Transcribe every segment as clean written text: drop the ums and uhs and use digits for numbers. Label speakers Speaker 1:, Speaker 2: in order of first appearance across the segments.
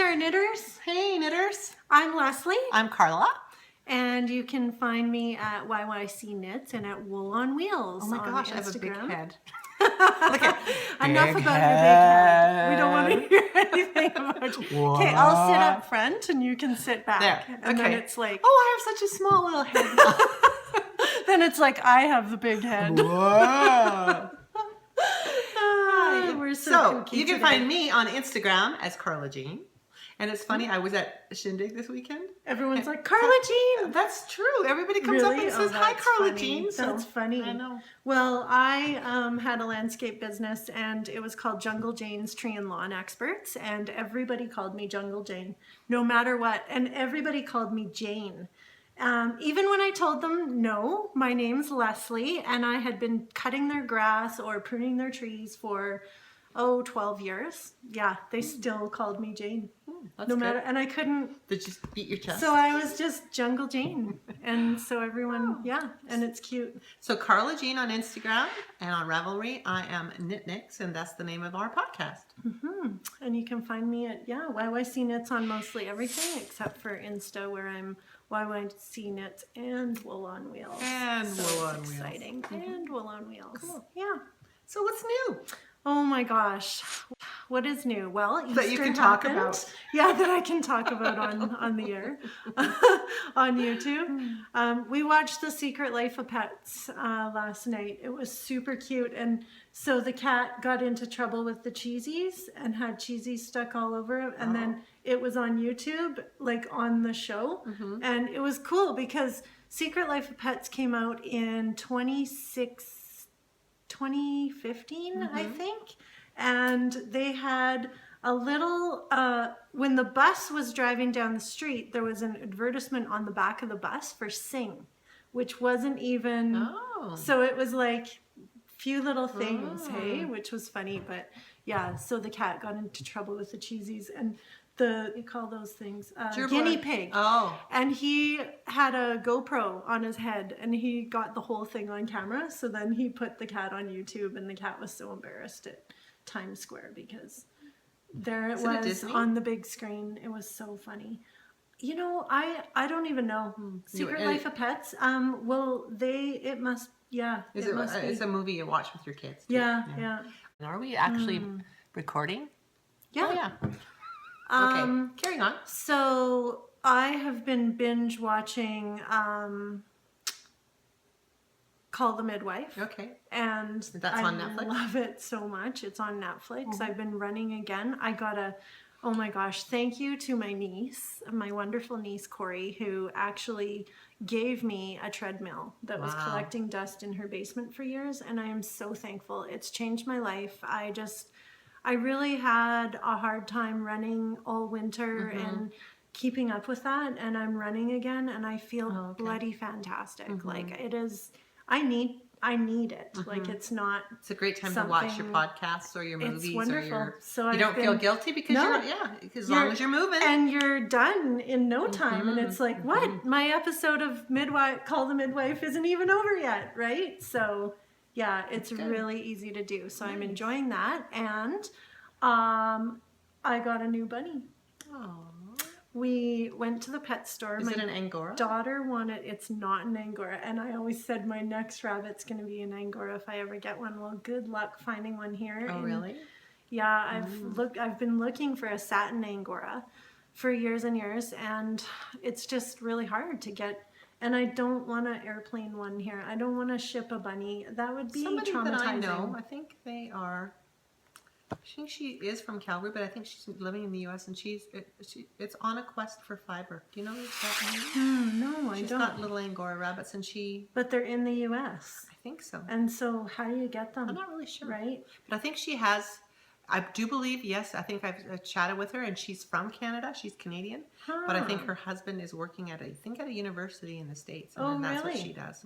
Speaker 1: there, knitters.
Speaker 2: Hey, knitters.
Speaker 1: I'm Leslie.
Speaker 2: I'm Carla.
Speaker 1: And you can find me at YYC Knits and at Wool on Wheels.
Speaker 2: Oh my
Speaker 1: on
Speaker 2: gosh,
Speaker 1: Instagram.
Speaker 2: I have a big head.
Speaker 1: Enough about your big head. We don't want to hear anything about you. Okay, I'll sit up front and you can sit back.
Speaker 2: There.
Speaker 1: And then it's like,
Speaker 2: oh, I have such a small little head.
Speaker 1: then it's like I have the big head.
Speaker 2: Whoa.
Speaker 1: We're
Speaker 2: So
Speaker 1: kooky
Speaker 2: you can
Speaker 1: today.
Speaker 2: find me on Instagram as Carla Jean. And it's funny, I was at Shindig this weekend.
Speaker 1: Everyone's like, Carla Jean.
Speaker 2: That's true. Everybody comes up and says, hi,
Speaker 1: that's
Speaker 2: Carla
Speaker 1: funny.
Speaker 2: Jean. So
Speaker 1: That's funny.
Speaker 2: I know.
Speaker 1: Well, I had a landscape business and it was called Jungle Jane's Tree and Lawn Experts, and everybody called me Jungle Jane, no matter what. And everybody called me Jane. Even when I told them, no, my name's Leslie, and I had been cutting their grass or pruning their trees for 12 years. Yeah, they still called me Jane.
Speaker 2: That's
Speaker 1: no
Speaker 2: good.
Speaker 1: matter, and I couldn't.
Speaker 2: Did you beat your chest?
Speaker 1: So I was just Jungle Jane, and so everyone, yeah, and it's cute.
Speaker 2: So Carla Jean on Instagram, and on Ravelry, I am Knit-Nix, and that's the name of our podcast.
Speaker 1: And you can find me at YYC Knits on mostly everything except for Insta, where I'm YYC Knits and Wool on Wheels.
Speaker 2: And
Speaker 1: so
Speaker 2: Wool on
Speaker 1: it's
Speaker 2: Wheels.
Speaker 1: exciting. And Wool on Wheels.
Speaker 2: Cool.
Speaker 1: Yeah.
Speaker 2: So what's new?
Speaker 1: Oh my gosh. What is new? Well, Easter
Speaker 2: That you can talk
Speaker 1: happened.
Speaker 2: about.
Speaker 1: Yeah, that I can talk about on the air, on YouTube. We watched The Secret Life of Pets last night. It was super cute. And so the cat got into trouble with the cheesies and had cheesies stuck all over it. And then it was on YouTube, like on the show. And it was cool because Secret Life of Pets came out in 2015, I think. And they had a little, when the bus was driving down the street, there was an advertisement on the back of the bus for Sing, which wasn't even, so it was like few little things, hey, which was funny. But yeah, so the cat got into trouble with the cheesies and you call those things guinea pig. And he had a GoPro on his head and he got the whole thing on camera. So then he put the cat on YouTube, and the cat was so embarrassed at Times Square because there it was on the big screen. It was so funny. You know, I don't even know. Secret Life of Pets. It must be.
Speaker 2: It's a movie you watch with your kids too.
Speaker 1: Yeah.
Speaker 2: Are we actually recording?
Speaker 1: Yeah.
Speaker 2: Oh, yeah. Okay, carrying on.
Speaker 1: So I have been binge watching Call the Midwife.
Speaker 2: Okay.
Speaker 1: And
Speaker 2: that's on Netflix?
Speaker 1: I love it so much. It's on Netflix. I've been running again. I got oh my gosh, thank you to my niece, my wonderful niece, Corey, who actually gave me a treadmill that was collecting dust in her basement for years. And I am so thankful. It's changed my life. I really had a hard time running all winter and keeping up with that, and I'm running again and I feel bloody fantastic. Like it is, I need it. Like it's not.
Speaker 2: It's a great time to watch your podcasts or your movies.
Speaker 1: It's wonderful.
Speaker 2: Or
Speaker 1: so
Speaker 2: you don't feel guilty because as long as you're moving.
Speaker 1: And you're done in no time. And it's like, what? My episode of Call the Midwife isn't even over yet, right? So yeah, it's really easy to do. So I'm enjoying that. And I got a new bunny. We went to the pet store.
Speaker 2: Is it an Angora?
Speaker 1: Daughter wanted, it's not an Angora. And I always said my next rabbit's going to be an Angora if I ever get one. Well, good luck finding one here.
Speaker 2: Oh, really?
Speaker 1: Yeah, I've been looking for a satin Angora for years and years, and it's just really hard to get. And I don't want an airplane one here. I don't want to ship a bunny. That would be traumatizing.
Speaker 2: That I know, I think they are. I think she is from Calgary, but I think she's living in the U.S. and it's on a quest for fiber. Do you know that?
Speaker 1: No, I don't.
Speaker 2: She's got little Angora rabbits, and
Speaker 1: But they're in the U.S.
Speaker 2: I think so.
Speaker 1: And so, how do you get them?
Speaker 2: I'm not really sure.
Speaker 1: Right?
Speaker 2: But I think she has. I do believe, yes. I think I've chatted with her, and she's from Canada. She's Canadian, but I think her husband is working at a university in the States, and that's what she does.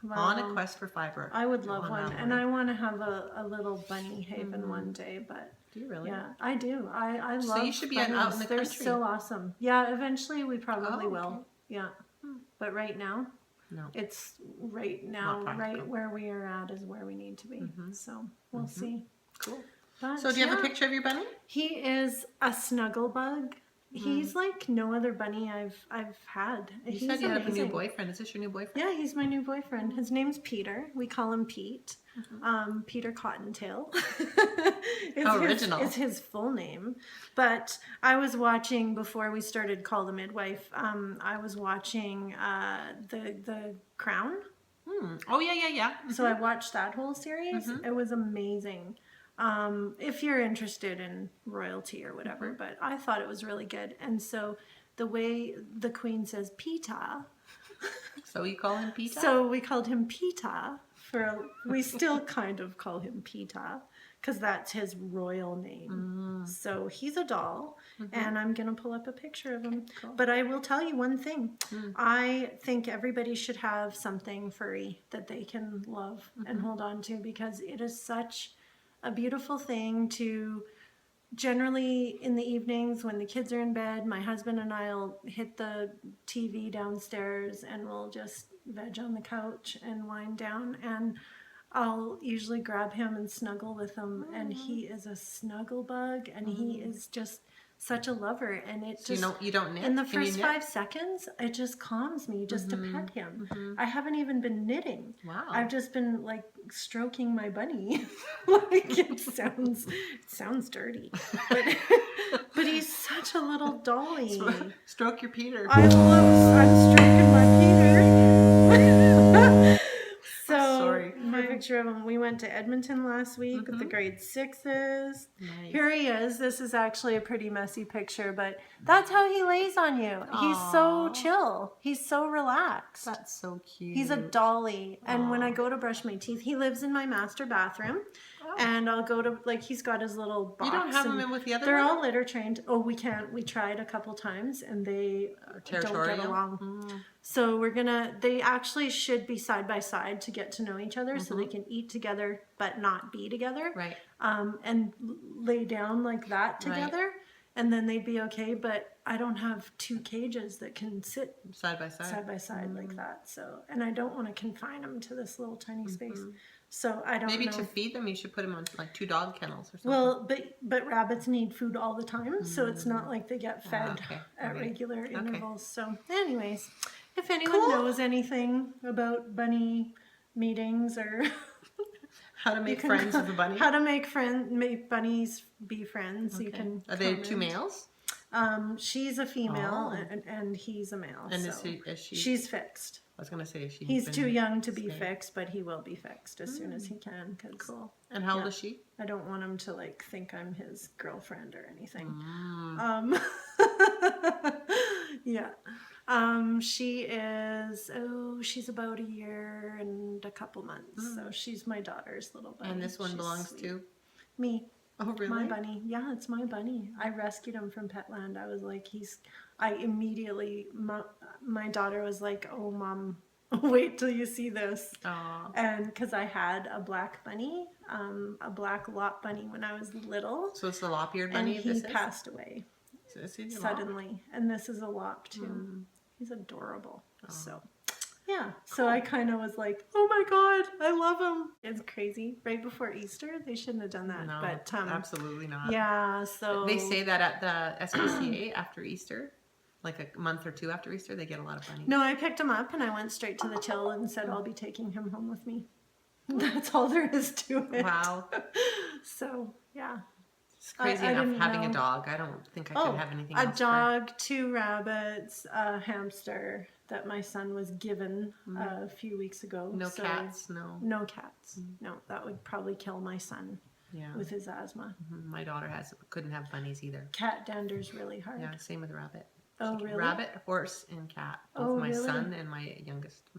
Speaker 2: Well, on a quest for fiber.
Speaker 1: I would love one, and I want to have a little bunny haven one day. But
Speaker 2: do you really?
Speaker 1: Yeah, I do. I love.
Speaker 2: So you should be
Speaker 1: bunnies.
Speaker 2: out in the country.
Speaker 1: They're so awesome. Yeah, eventually we probably will. Yeah, but right now, it's right where we are at is where we need to be. So we'll see.
Speaker 2: Cool.
Speaker 1: But,
Speaker 2: So do you have a
Speaker 1: yeah.
Speaker 2: picture of your bunny?
Speaker 1: He is a snuggle bug. He's like no other bunny I've had.
Speaker 2: You
Speaker 1: He's
Speaker 2: said you have a new
Speaker 1: amazing.
Speaker 2: boyfriend. Is this your new boyfriend?
Speaker 1: Yeah, he's my new boyfriend. His name's Peter. We call him Pete. Peter Cottontail.
Speaker 2: How original.
Speaker 1: It's his full name. But I was watching, before we started Call the Midwife, I was watching the Crown.
Speaker 2: Oh, yeah.
Speaker 1: So I watched that whole series. It was amazing. If you're interested in royalty or whatever, but I thought it was really good. And so the way the Queen says Pita,
Speaker 2: So you call him Pita?
Speaker 1: so we called him Pita. We still kind of call him Pita because that's his royal name. So he's a doll, and I'm gonna pull up a picture of him.
Speaker 2: Cool.
Speaker 1: But I will tell you one thing: I think everybody should have something furry that they can love and hold on to, because it is such a beautiful thing to. Generally in the evenings when the kids are in bed, my husband and I'll hit the TV downstairs and we'll just veg on the couch and wind down, and I'll usually grab him and snuggle with him, and he is a snuggle bug, and he is just such a lover, and it
Speaker 2: So
Speaker 1: just
Speaker 2: you don't knit?
Speaker 1: in the
Speaker 2: Can you
Speaker 1: first
Speaker 2: knit?
Speaker 1: 5 seconds it just calms me just to pet him. I haven't even been knitting.
Speaker 2: Wow.
Speaker 1: I've just been like stroking my bunny. Like it sounds dirty, but he's such a little dolly.
Speaker 2: Stroke your Peter.
Speaker 1: I'm stroking my Peter. So
Speaker 2: Sorry.
Speaker 1: my picture of him. We went to Edmonton last week with the grade 6s.
Speaker 2: Nice.
Speaker 1: Here he is. This is actually a pretty messy picture, but that's how he lays on you. He's so chill. He's so relaxed.
Speaker 2: That's so cute.
Speaker 1: He's a dolly. And when I go to brush my teeth, he lives in my master bathroom. And I'll go to, like, he's got his little box.
Speaker 2: You don't have him in with the other
Speaker 1: They're
Speaker 2: one?
Speaker 1: all litter trained. Oh, we can't. We tried a couple times and they don't get along. So they actually should be side by side to get to know each other, so they can eat together but not be together.
Speaker 2: Right.
Speaker 1: And lay down like that together. And then they'd be okay, but I don't have 2 cages that can sit
Speaker 2: Side by side.
Speaker 1: like that. So, and I don't want to confine them to this little tiny space. So I don't
Speaker 2: Maybe
Speaker 1: know.
Speaker 2: to feed them, you should put them on like 2 dog kennels or something.
Speaker 1: Well, but rabbits need food all the time, so it's not like they get fed at
Speaker 2: Okay.
Speaker 1: regular intervals. So, anyways, if anyone knows anything about bunny meetings or
Speaker 2: How to make friends with a bunny?
Speaker 1: how to make bunnies be friends, you can.
Speaker 2: Are they
Speaker 1: comment.
Speaker 2: 2 males?
Speaker 1: She's a female and he's a male.
Speaker 2: And
Speaker 1: so
Speaker 2: is she?
Speaker 1: she's fixed.
Speaker 2: I was gonna say is she.
Speaker 1: He's too young to be fixed, but he will be fixed as soon as he can.
Speaker 2: Cool. And how old is she?
Speaker 1: I don't want him to like think I'm his girlfriend or anything. Yeah. She is, she's about a year and a couple months. So she's my daughter's little bunny.
Speaker 2: And this one
Speaker 1: She's
Speaker 2: belongs
Speaker 1: sweet.
Speaker 2: to
Speaker 1: Me.
Speaker 2: Oh, really?
Speaker 1: My bunny. Yeah, it's my bunny. I rescued him from Petland. I was like, I immediately, my daughter was like, oh, Mom, wait till you see this.
Speaker 2: Aww.
Speaker 1: And because I had a black bunny, a black lop bunny when I was little.
Speaker 2: So it's the lop-eared bunny.
Speaker 1: And he passed away
Speaker 2: So is he the lop?
Speaker 1: suddenly. And this is a lop too. He's adorable. So, yeah. So I kind of was like, oh my God, I love him. It's crazy. Right before Easter, they shouldn't have done that.
Speaker 2: No,
Speaker 1: but
Speaker 2: absolutely not.
Speaker 1: yeah. So
Speaker 2: They say that at the SPCA after Easter, like a month or 2 after Easter, they get a lot of bunnies.
Speaker 1: No, I picked him up and I went straight to the till and said, I'll be taking him home with me. That's all there is to it.
Speaker 2: Wow.
Speaker 1: So, yeah.
Speaker 2: It's crazy
Speaker 1: I
Speaker 2: enough
Speaker 1: didn't
Speaker 2: having
Speaker 1: know.
Speaker 2: a dog. I don't think I could have anything
Speaker 1: a
Speaker 2: else.
Speaker 1: dog, 2 rabbits, a hamster that my son was given a few weeks ago.
Speaker 2: No
Speaker 1: So-
Speaker 2: cats, no.
Speaker 1: No cats. No, that would probably kill my son
Speaker 2: Yeah.
Speaker 1: with his asthma.
Speaker 2: My daughter couldn't have bunnies either.
Speaker 1: Cat dander's really hard.
Speaker 2: Yeah, same with rabbit.
Speaker 1: Oh, really?
Speaker 2: Rabbit, horse, and cat. Both
Speaker 1: Oh,
Speaker 2: my
Speaker 1: really?
Speaker 2: son and my youngest.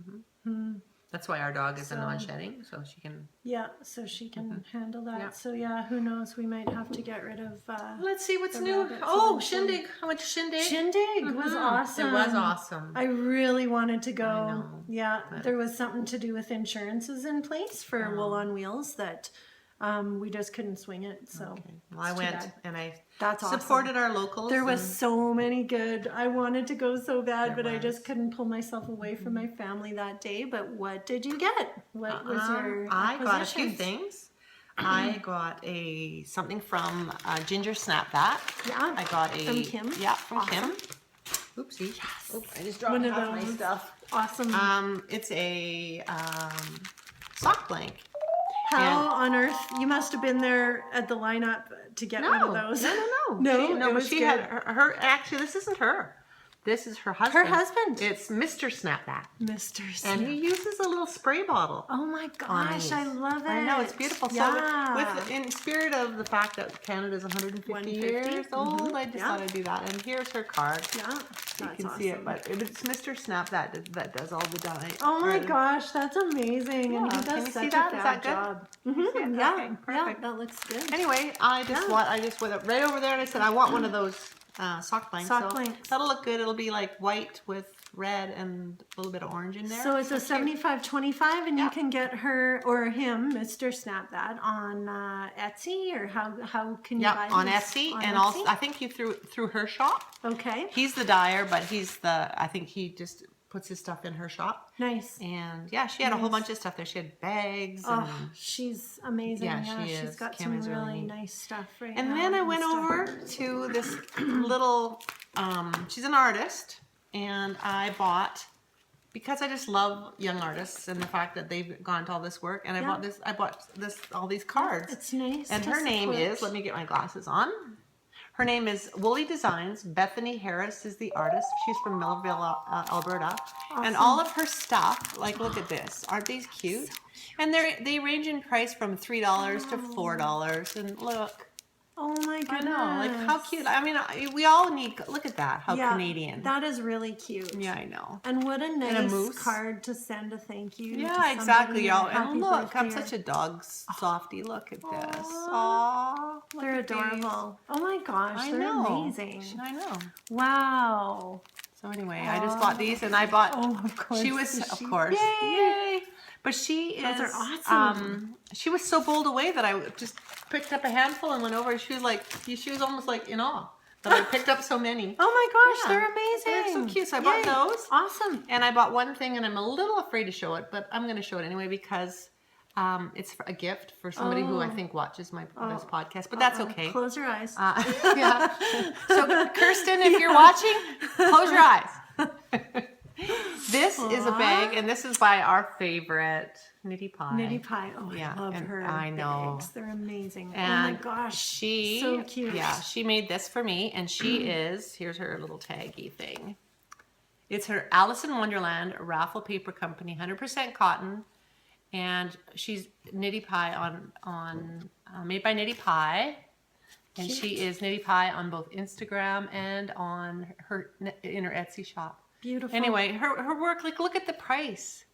Speaker 2: That's why our dog is a
Speaker 1: So-
Speaker 2: non-shedding, so she can...
Speaker 1: Yeah, so she can handle that.
Speaker 2: Yeah.
Speaker 1: So yeah, who knows? We might have to get rid of.
Speaker 2: Let's see what's
Speaker 1: the
Speaker 2: new.
Speaker 1: rabbits
Speaker 2: Oh,
Speaker 1: eventually.
Speaker 2: Shindig. I went to Shindig.
Speaker 1: Shindig was awesome.
Speaker 2: It was awesome.
Speaker 1: I really wanted to go.
Speaker 2: I know,
Speaker 1: Yeah,
Speaker 2: but-
Speaker 1: there was something to do with insurances in place for Wool on Wheels that we just couldn't swing it. So
Speaker 2: Okay. Well, I
Speaker 1: it's too
Speaker 2: went
Speaker 1: bad.
Speaker 2: and I
Speaker 1: That's awesome.
Speaker 2: supported our locals.
Speaker 1: There was
Speaker 2: and-
Speaker 1: so many good. I wanted to go so bad,
Speaker 2: There
Speaker 1: but I just
Speaker 2: was.
Speaker 1: couldn't pull myself away from my family that day. But what did you get? What was your
Speaker 2: I got a few
Speaker 1: acquisitions?
Speaker 2: things. I got something from Ginger Snap That.
Speaker 1: Yeah.
Speaker 2: I got
Speaker 1: from Kim.
Speaker 2: Yeah, from
Speaker 1: Awesome.
Speaker 2: Kim. Oopsie.
Speaker 1: Yes.
Speaker 2: Oops, I just dropped
Speaker 1: One of
Speaker 2: half my
Speaker 1: those.
Speaker 2: stuff.
Speaker 1: Awesome.
Speaker 2: It's a sock blank.
Speaker 1: How on earth? You must have been there at the lineup to get one of those.
Speaker 2: No.
Speaker 1: No, it was
Speaker 2: she
Speaker 1: good.
Speaker 2: had her. Actually, this isn't her. This is her husband.
Speaker 1: Her husband.
Speaker 2: It's Mr. Snap That.
Speaker 1: Mr.
Speaker 2: And he uses a little spray bottle.
Speaker 1: Oh my gosh, I love it.
Speaker 2: I know, it's beautiful.
Speaker 1: Yeah.
Speaker 2: So, in spirit of the fact that Canada's 150 years old, I just thought I'd do that. And here's her card.
Speaker 1: Yeah,
Speaker 2: you can see it, but it's Mr. Snap that does all the dyeing.
Speaker 1: Oh my gosh, that's amazing.
Speaker 2: Yeah.
Speaker 1: And he
Speaker 2: Can
Speaker 1: does
Speaker 2: you
Speaker 1: such
Speaker 2: see
Speaker 1: a
Speaker 2: that? Is
Speaker 1: fab
Speaker 2: that good?
Speaker 1: job.
Speaker 2: Yeah,
Speaker 1: Okay,
Speaker 2: perfect.
Speaker 1: that looks good.
Speaker 2: Anyway, I just went right over there and I said, I want one of those sock blanks.
Speaker 1: Sock blanks.
Speaker 2: That'll look good. It'll be like white with red and a little bit of orange in there.
Speaker 1: So it's a 75-25, and you can get her or him, Mr. Snap That, on Etsy, or how can you buy
Speaker 2: on
Speaker 1: his?
Speaker 2: Etsy,
Speaker 1: On
Speaker 2: and
Speaker 1: Etsy?
Speaker 2: also I think you through her shop.
Speaker 1: Okay.
Speaker 2: He's the dyer, but I think he just puts his stuff in her shop.
Speaker 1: Nice.
Speaker 2: And yeah, she had a whole bunch of stuff there. She had bags.
Speaker 1: Oh,
Speaker 2: And,
Speaker 1: she's amazing.
Speaker 2: Yeah,
Speaker 1: Yeah,
Speaker 2: she
Speaker 1: she's
Speaker 2: is.
Speaker 1: got
Speaker 2: Kim
Speaker 1: some
Speaker 2: is really
Speaker 1: really
Speaker 2: neat.
Speaker 1: nice stuff right
Speaker 2: and
Speaker 1: now.
Speaker 2: then I
Speaker 1: and
Speaker 2: went
Speaker 1: stuff.
Speaker 2: over to this little, she's an artist, and I bought, because I just love young artists and the fact that they've gone to all this work, and I bought all these cards.
Speaker 1: It's nice.
Speaker 2: And
Speaker 1: to
Speaker 2: her name
Speaker 1: support.
Speaker 2: is, let me get my glasses on. Her name is Woolly Designs. Bethany Harris is the artist. She's from Millville, Alberta.
Speaker 1: Awesome.
Speaker 2: And all of her stuff, like look at this. Aren't these cute? And they range in price from $3 to $4. And look.
Speaker 1: Oh my goodness.
Speaker 2: I know, like how cute. I mean, we all need, look at that, how Canadian.
Speaker 1: That is really cute.
Speaker 2: Yeah, I know.
Speaker 1: And what a
Speaker 2: a
Speaker 1: nice
Speaker 2: moose.
Speaker 1: card to send a thank you.
Speaker 2: Yeah,
Speaker 1: to
Speaker 2: exactly,
Speaker 1: somebody,
Speaker 2: y'all.
Speaker 1: a happy
Speaker 2: And look, I'm
Speaker 1: birthday.
Speaker 2: such a dog softie. Look at this.
Speaker 1: Aw.
Speaker 2: Aww. Look
Speaker 1: They're
Speaker 2: at these.
Speaker 1: adorable. Oh my gosh,
Speaker 2: I
Speaker 1: they're
Speaker 2: know.
Speaker 1: amazing.
Speaker 2: I know.
Speaker 1: Wow.
Speaker 2: So anyway, I just bought these, and I bought.
Speaker 1: Oh, of course.
Speaker 2: She was,
Speaker 1: Is
Speaker 2: of
Speaker 1: she?
Speaker 2: course,
Speaker 1: Yay!
Speaker 2: But she is.
Speaker 1: Those are awesome.
Speaker 2: She was so bowled away that I just picked up a handful and went over. She was almost like in awe that I picked up so many.
Speaker 1: Oh my gosh,
Speaker 2: Yeah.
Speaker 1: they're amazing.
Speaker 2: They're so cute. So I bought those.
Speaker 1: Awesome.
Speaker 2: And I bought one thing, and I'm a little afraid to show it, but I'm going to show it anyway because it's a gift for somebody who I think watches this podcast. But that's okay.
Speaker 1: Close your eyes.
Speaker 2: Yeah. So Kirsten, if you're watching, close your eyes. This is a bag, and this is by our favorite Knitty Pie.
Speaker 1: Knitty Pie. Oh,
Speaker 2: Yeah,
Speaker 1: I love
Speaker 2: and
Speaker 1: her.
Speaker 2: I know.
Speaker 1: Bags. They're amazing.
Speaker 2: And
Speaker 1: oh my gosh.
Speaker 2: she,
Speaker 1: so cute.
Speaker 2: Yeah, she made this for me, and she is, here's her little taggy thing. It's her Alice in Wonderland Raffle Paper Company, 100% cotton, and she's Knitty Pie on made by Knitty Pie, and she is Knitty Pie on both Instagram and on her Etsy shop.
Speaker 1: Beautiful.
Speaker 2: Anyway, her work, like look at the price.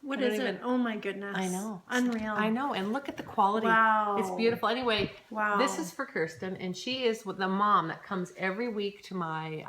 Speaker 1: What
Speaker 2: I don't
Speaker 1: is it?
Speaker 2: even-
Speaker 1: Oh my goodness.
Speaker 2: I know.
Speaker 1: Unreal.
Speaker 2: I know, and look at the quality.
Speaker 1: Wow.
Speaker 2: It's beautiful. Anyway,
Speaker 1: Wow.
Speaker 2: this is for Kirsten, and she is the mom that comes every week to my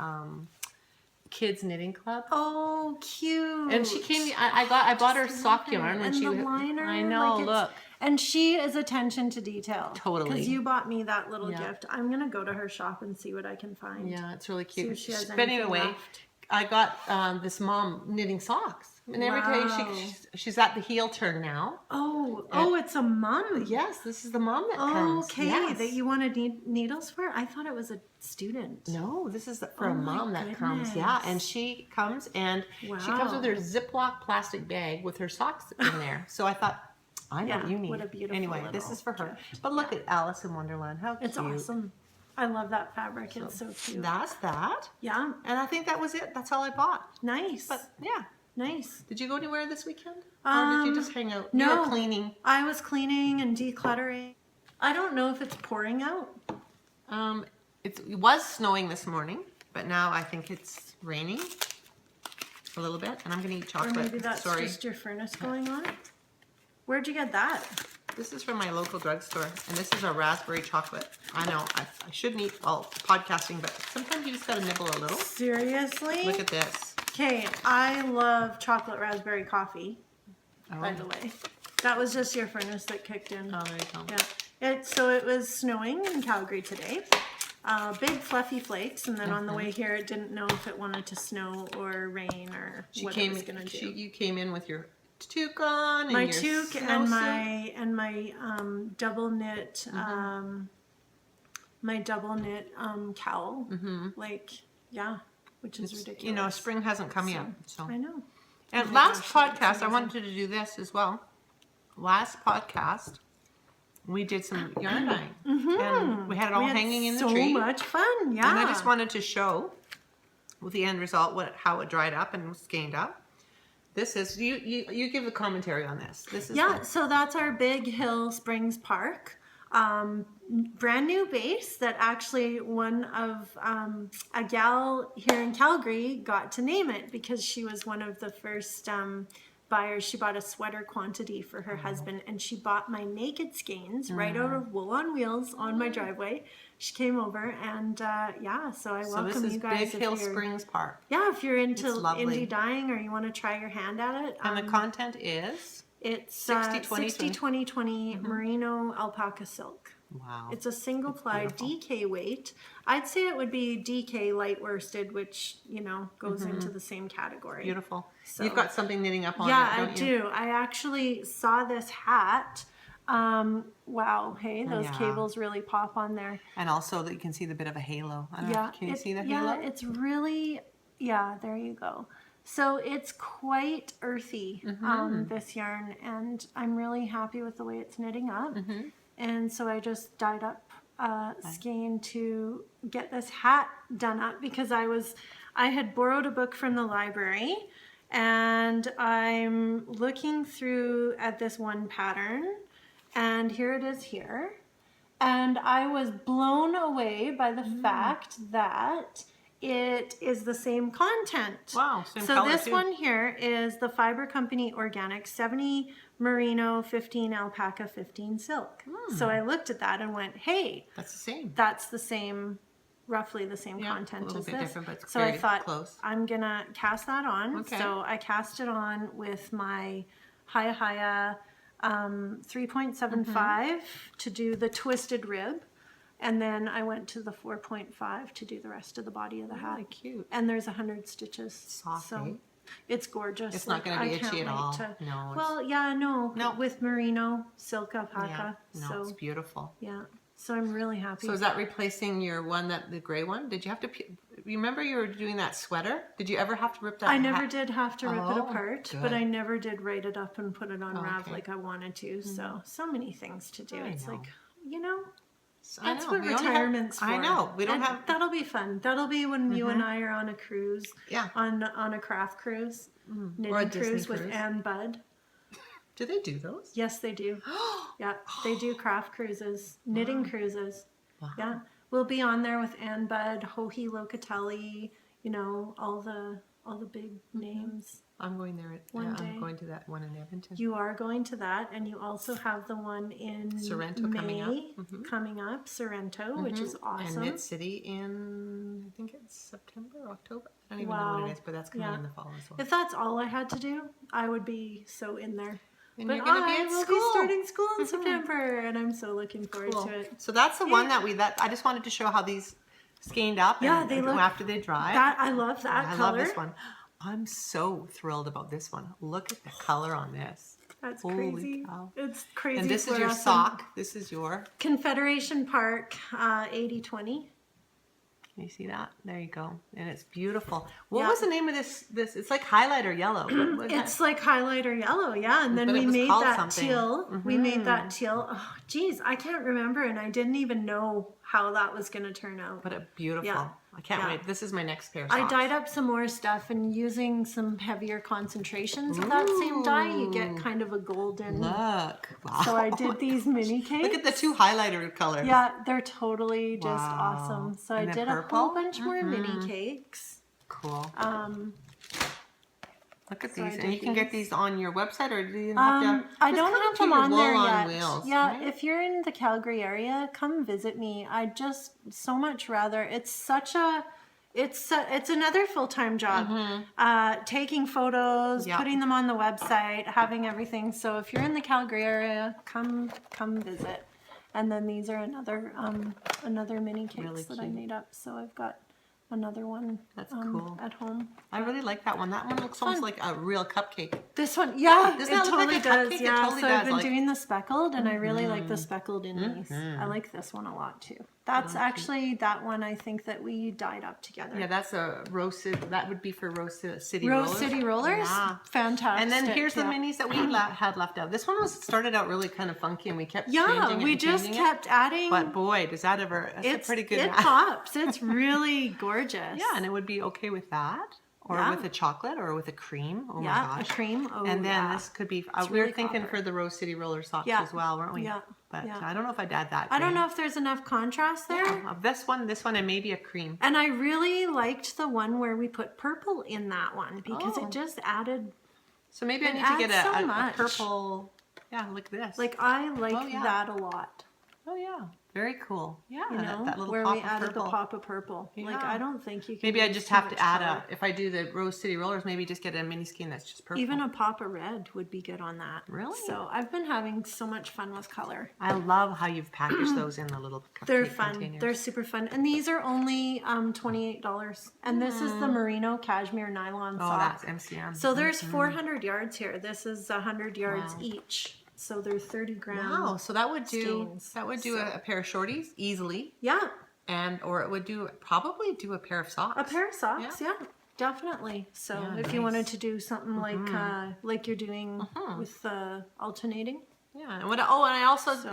Speaker 2: kids knitting club.
Speaker 1: Oh, cute.
Speaker 2: And she came. I bought her sock yarn when
Speaker 1: and
Speaker 2: she
Speaker 1: the
Speaker 2: was.
Speaker 1: liner.
Speaker 2: I know.
Speaker 1: like it's-
Speaker 2: Look.
Speaker 1: And she is attention to detail.
Speaker 2: Totally.
Speaker 1: Because you bought me that little
Speaker 2: Yeah.
Speaker 1: gift. I'm gonna go to her shop and see what I can find.
Speaker 2: Yeah, it's really
Speaker 1: See
Speaker 2: cute.
Speaker 1: if she has
Speaker 2: But
Speaker 1: anything
Speaker 2: anyway,
Speaker 1: left.
Speaker 2: I got this mom knitting socks, and every day
Speaker 1: Wow.
Speaker 2: she's at the heel turn now.
Speaker 1: Oh, it's a mum.
Speaker 2: Yes, this is the mom that comes.
Speaker 1: Okay,
Speaker 2: Yes.
Speaker 1: that you wanted needles for? I thought it was a student.
Speaker 2: No, this is for
Speaker 1: Oh
Speaker 2: a
Speaker 1: my
Speaker 2: mom that comes. Yeah, and she comes and she comes with her
Speaker 1: Wow.
Speaker 2: Ziploc plastic bag with her socks in there. So I thought, I know
Speaker 1: Yeah,
Speaker 2: what you need.
Speaker 1: what a beautiful
Speaker 2: Anyway, this
Speaker 1: little
Speaker 2: is for her.
Speaker 1: gift.
Speaker 2: But look at Alice in Wonderland. How cute.
Speaker 1: It's awesome. I love that fabric. It's so cute.
Speaker 2: That's that.
Speaker 1: Yeah,
Speaker 2: And I think that was it. That's all I bought.
Speaker 1: nice.
Speaker 2: But yeah.
Speaker 1: Nice.
Speaker 2: Did you go anywhere this weekend? Or did you just hang out? You
Speaker 1: no.
Speaker 2: were cleaning.
Speaker 1: I was cleaning and decluttering. I don't know if it's pouring out.
Speaker 2: It was snowing this morning, but now I think it's raining a little bit. And I'm going to eat
Speaker 1: Or
Speaker 2: chocolate.
Speaker 1: maybe that's
Speaker 2: Sorry.
Speaker 1: just your furnace going on. Where'd you get that?
Speaker 2: This is from my local drugstore, and this is a raspberry chocolate. I know, I shouldn't eat while podcasting, but sometimes you just gotta nibble a little.
Speaker 1: Seriously?
Speaker 2: Look at this.
Speaker 1: Okay, I love chocolate raspberry coffee, by the way. That was just your furnace that kicked in.
Speaker 2: Oh, there you go.
Speaker 1: Yeah. So it was snowing in Calgary today. Big fluffy flakes, and then on the way here, it didn't know if it wanted to snow or rain or what it was going to do.
Speaker 2: You came in with your toque on and
Speaker 1: my
Speaker 2: your
Speaker 1: toque and my double knit my double knit cowl. Like, yeah, which is ridiculous.
Speaker 2: You know, spring hasn't come yet. So
Speaker 1: I know.
Speaker 2: And
Speaker 1: Oh my
Speaker 2: last
Speaker 1: gosh,
Speaker 2: podcast, I wanted to do this as well. Last podcast, we did some yarn dyeing. And we had it all hanging in the tree.
Speaker 1: So much fun, yeah.
Speaker 2: And I just wanted to show with the end result how it dried up and skeined up. This is, you give the commentary on this. This is
Speaker 1: so that's our Big Hill Springs Park. Brand new base that actually one of a gal here in Calgary got to name it because she was one of the first buyers. She bought a sweater quantity for her husband, and she bought my naked skeins right out of Wool on Wheels on my driveway. She came over and so I welcome you guys.
Speaker 2: Big Hill Springs Park.
Speaker 1: Yeah, if you're into indie dyeing or you want to try your hand at it.
Speaker 2: And the content is?
Speaker 1: It's 60-20-20 merino alpaca silk.
Speaker 2: Wow.
Speaker 1: It's a single ply DK weight. I'd say it would be DK light worsted, which, you know, goes into the same category.
Speaker 2: Beautiful.
Speaker 1: So,
Speaker 2: you've got something knitting up on
Speaker 1: that,
Speaker 2: don't
Speaker 1: you?
Speaker 2: Yeah, I
Speaker 1: do. I actually saw this hat. Wow, hey, those cables really pop on there.
Speaker 2: And also that you can see the bit of a halo. I don't know, can you see the halo?
Speaker 1: Yeah, it's really, there you go. So it's quite earthy, this yarn, and I'm really happy with the way it's knitting up. And so I just dyed up skein to get this hat done up because I had borrowed a book from the library, and I'm looking through at this one pattern, and here it is here. And I was blown away by the fact that it is the same content.
Speaker 2: Wow, same
Speaker 1: so
Speaker 2: color
Speaker 1: this
Speaker 2: too.
Speaker 1: one here is the Fibre Company Organic 70 merino, 15 alpaca, 15 silk. So I looked at that and went, hey,
Speaker 2: that's the same.
Speaker 1: That's the same, roughly the same content
Speaker 2: a little
Speaker 1: as
Speaker 2: bit
Speaker 1: this.
Speaker 2: different, but it's
Speaker 1: so I
Speaker 2: very
Speaker 1: thought
Speaker 2: close.
Speaker 1: I'm gonna cast that on.
Speaker 2: Okay.
Speaker 1: So I cast it on with my Haya 3.75 to do the twisted rib. And then I went to the 4.5 to do the rest of the body of the hat.
Speaker 2: Really cute.
Speaker 1: And there's 100 stitches.
Speaker 2: Soft,
Speaker 1: so
Speaker 2: eh?
Speaker 1: it's gorgeous.
Speaker 2: It's not going to be itchy at all. No.
Speaker 1: Well, no. With merino, silk alpaca.
Speaker 2: No,
Speaker 1: so
Speaker 2: it's beautiful.
Speaker 1: yeah. So I'm really happy.
Speaker 2: So is that replacing your one, the gray one? Did you have to, remember you were doing that sweater? Did you ever have to rip that
Speaker 1: I never did have to rip it apart,
Speaker 2: good.
Speaker 1: but I never did write it up and put it on Rav like I wanted to. So many things to do. It's like, you know, that's what retirement's for.
Speaker 2: I know. We don't have.
Speaker 1: That'll be fun. That'll be when you and I are on a cruise.
Speaker 2: Yeah.
Speaker 1: On a craft cruise, knitting
Speaker 2: or a Disney
Speaker 1: cruise with
Speaker 2: cruise.
Speaker 1: Ann Budd.
Speaker 2: Do they do those?
Speaker 1: Yes, they do. Yeah, they do craft cruises, knitting cruises.
Speaker 2: Wow.
Speaker 1: Yeah, we'll be on there with Ann Budd, Joji Locatelli. You know, all the big names.
Speaker 2: I'm going there. I'm going to that one in Edmonton.
Speaker 1: You are going to that, and you also have the one in
Speaker 2: Sorrento
Speaker 1: May coming up, Sorrento, which is awesome.
Speaker 2: And Knit City in, I think it's September, October. I don't even know what it is, but that's coming in the fall as well.
Speaker 1: If that's all I had to do, I would be so in there.
Speaker 2: And
Speaker 1: but
Speaker 2: you're going to be at
Speaker 1: will
Speaker 2: school.
Speaker 1: Be starting school in September, and I'm so looking forward to it.
Speaker 2: So that's the one that I just wanted to show how these skeined up.
Speaker 1: Yeah, they look
Speaker 2: after they dry.
Speaker 1: I love that color.
Speaker 2: I love this one. I'm so thrilled about this one. Look at the color on this.
Speaker 1: That's
Speaker 2: Holy
Speaker 1: crazy.
Speaker 2: Cow.
Speaker 1: It's crazy.
Speaker 2: And this is your sock. This is your
Speaker 1: Confederation Park 80/20.
Speaker 2: Can you see that? There you go. And it's beautiful. What was the name of this? It's like highlighter yellow.
Speaker 1: It's like highlighter yellow, yeah. And then we made that teal. We made that teal. Oh, geez, I can't remember, and I didn't even know how that was going to turn out.
Speaker 2: But a beautiful.
Speaker 1: Yeah.
Speaker 2: I can't wait. This is my next pair of socks.
Speaker 1: I dyed up some more stuff, and using some heavier concentrations of that same dye, you get kind of a golden.
Speaker 2: Look. Wow.
Speaker 1: So I did these mini cakes.
Speaker 2: Look at the two highlighter colors.
Speaker 1: Yeah, they're totally just awesome. So I did
Speaker 2: purple?
Speaker 1: a whole bunch more mini cakes.
Speaker 2: Cool. Look at
Speaker 1: So
Speaker 2: these, and you can get these on your website, or do you have to?
Speaker 1: I don't have them on there yet.
Speaker 2: Wheels,
Speaker 1: yeah,
Speaker 2: right?
Speaker 1: if you're in the Calgary area, come visit me. I just so much rather. It's such a. It's another full-time job. Taking photos, putting them on the website, having everything. So if you're in the Calgary area, come visit. And then these are another mini cakes
Speaker 2: Really
Speaker 1: that I
Speaker 2: cute.
Speaker 1: made up. So I've got another one.
Speaker 2: That's cool.
Speaker 1: At home.
Speaker 2: I really like that one. That one looks almost like a real cupcake.
Speaker 1: This one, yeah,
Speaker 2: Doesn't
Speaker 1: it
Speaker 2: that look
Speaker 1: totally
Speaker 2: like a
Speaker 1: does.
Speaker 2: cupcake? It
Speaker 1: Yeah,
Speaker 2: totally
Speaker 1: so
Speaker 2: does,
Speaker 1: I've been
Speaker 2: like-
Speaker 1: doing the speckled, and I really like the speckled in these. I like this one a lot too. That's actually that one I think that we dyed up together.
Speaker 2: Yeah, that's a roasted. That would be for roasted city
Speaker 1: Rose
Speaker 2: rollers.
Speaker 1: City Rollers,
Speaker 2: Yeah.
Speaker 1: fantastic.
Speaker 2: And then here's the
Speaker 1: yeah.
Speaker 2: minis that we had left out. This one started out really kind of funky, and we kept
Speaker 1: Yeah,
Speaker 2: changing it
Speaker 1: we
Speaker 2: and
Speaker 1: just
Speaker 2: changing
Speaker 1: kept adding.
Speaker 2: it. But boy, does that ever? That's a pretty good.
Speaker 1: It pops. It's really gorgeous.
Speaker 2: Yeah, and it would be okay with that, or
Speaker 1: Yeah.
Speaker 2: with a chocolate, or with a cream. Oh
Speaker 1: yeah,
Speaker 2: my gosh,
Speaker 1: a cream. Oh,
Speaker 2: and then
Speaker 1: yeah.
Speaker 2: this could be.
Speaker 1: It's
Speaker 2: We were
Speaker 1: really
Speaker 2: thinking
Speaker 1: copper.
Speaker 2: for the Rose City Roller socks
Speaker 1: Yeah.
Speaker 2: as well, weren't we?
Speaker 1: Yeah.
Speaker 2: But
Speaker 1: Yeah.
Speaker 2: I don't know if I'd add that.
Speaker 1: I don't
Speaker 2: green.
Speaker 1: know if there's enough contrast there.
Speaker 2: Yeah, this one, and maybe a cream.
Speaker 1: And I really liked the one where we put purple in that one because
Speaker 2: Oh.
Speaker 1: it just added.
Speaker 2: So maybe I
Speaker 1: It
Speaker 2: need to get
Speaker 1: adds so
Speaker 2: a
Speaker 1: much.
Speaker 2: purple. Yeah, like this.
Speaker 1: Like I like
Speaker 2: Oh, yeah.
Speaker 1: that a lot.
Speaker 2: Oh yeah, very cool. Yeah,
Speaker 1: You know,
Speaker 2: that little
Speaker 1: where
Speaker 2: pop
Speaker 1: we
Speaker 2: of
Speaker 1: added
Speaker 2: purple.
Speaker 1: the pop of purple. Like
Speaker 2: Yeah.
Speaker 1: I don't think you can.
Speaker 2: Maybe I
Speaker 1: use
Speaker 2: just
Speaker 1: too
Speaker 2: have
Speaker 1: much
Speaker 2: to add
Speaker 1: color.
Speaker 2: if I do the Rose City Rollers, maybe just get a mini skein that's just purple.
Speaker 1: Even a pop of red would be good on that.
Speaker 2: Really?
Speaker 1: So I've been having so much fun with color.
Speaker 2: I love how you've packaged those in the little cupcake
Speaker 1: They're fun.
Speaker 2: containers.
Speaker 1: They're super fun. And these are only $28. And this is the merino cashmere nylon
Speaker 2: Oh,
Speaker 1: sock.
Speaker 2: that's MCM.
Speaker 1: So there's 400 yards here. This is 100 yards
Speaker 2: Wow.
Speaker 1: each. So they're 30 grams.
Speaker 2: Wow, so that would do
Speaker 1: skeins.
Speaker 2: a pair of shorties easily,
Speaker 1: Yeah,
Speaker 2: or it would probably do a pair of socks.
Speaker 1: a pair of socks. Yeah, definitely. So
Speaker 2: Yeah,
Speaker 1: if you wanted
Speaker 2: nice.
Speaker 1: to do something like you're doing with alternating.
Speaker 2: Yeah, and I also
Speaker 1: So-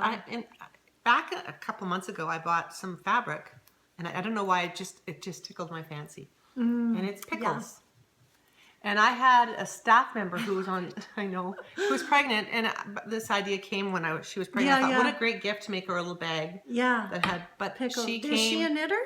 Speaker 2: back a couple months ago I bought some fabric, and I don't know why it just tickled my fancy, and it's pickles. And I had a staff member who was who was pregnant, and this idea came when she was pregnant. I thought, what a great gift to make her a little bag
Speaker 1: Yeah.
Speaker 2: that had, but
Speaker 1: Pickle.
Speaker 2: she
Speaker 1: Is
Speaker 2: came.
Speaker 1: she a knitter?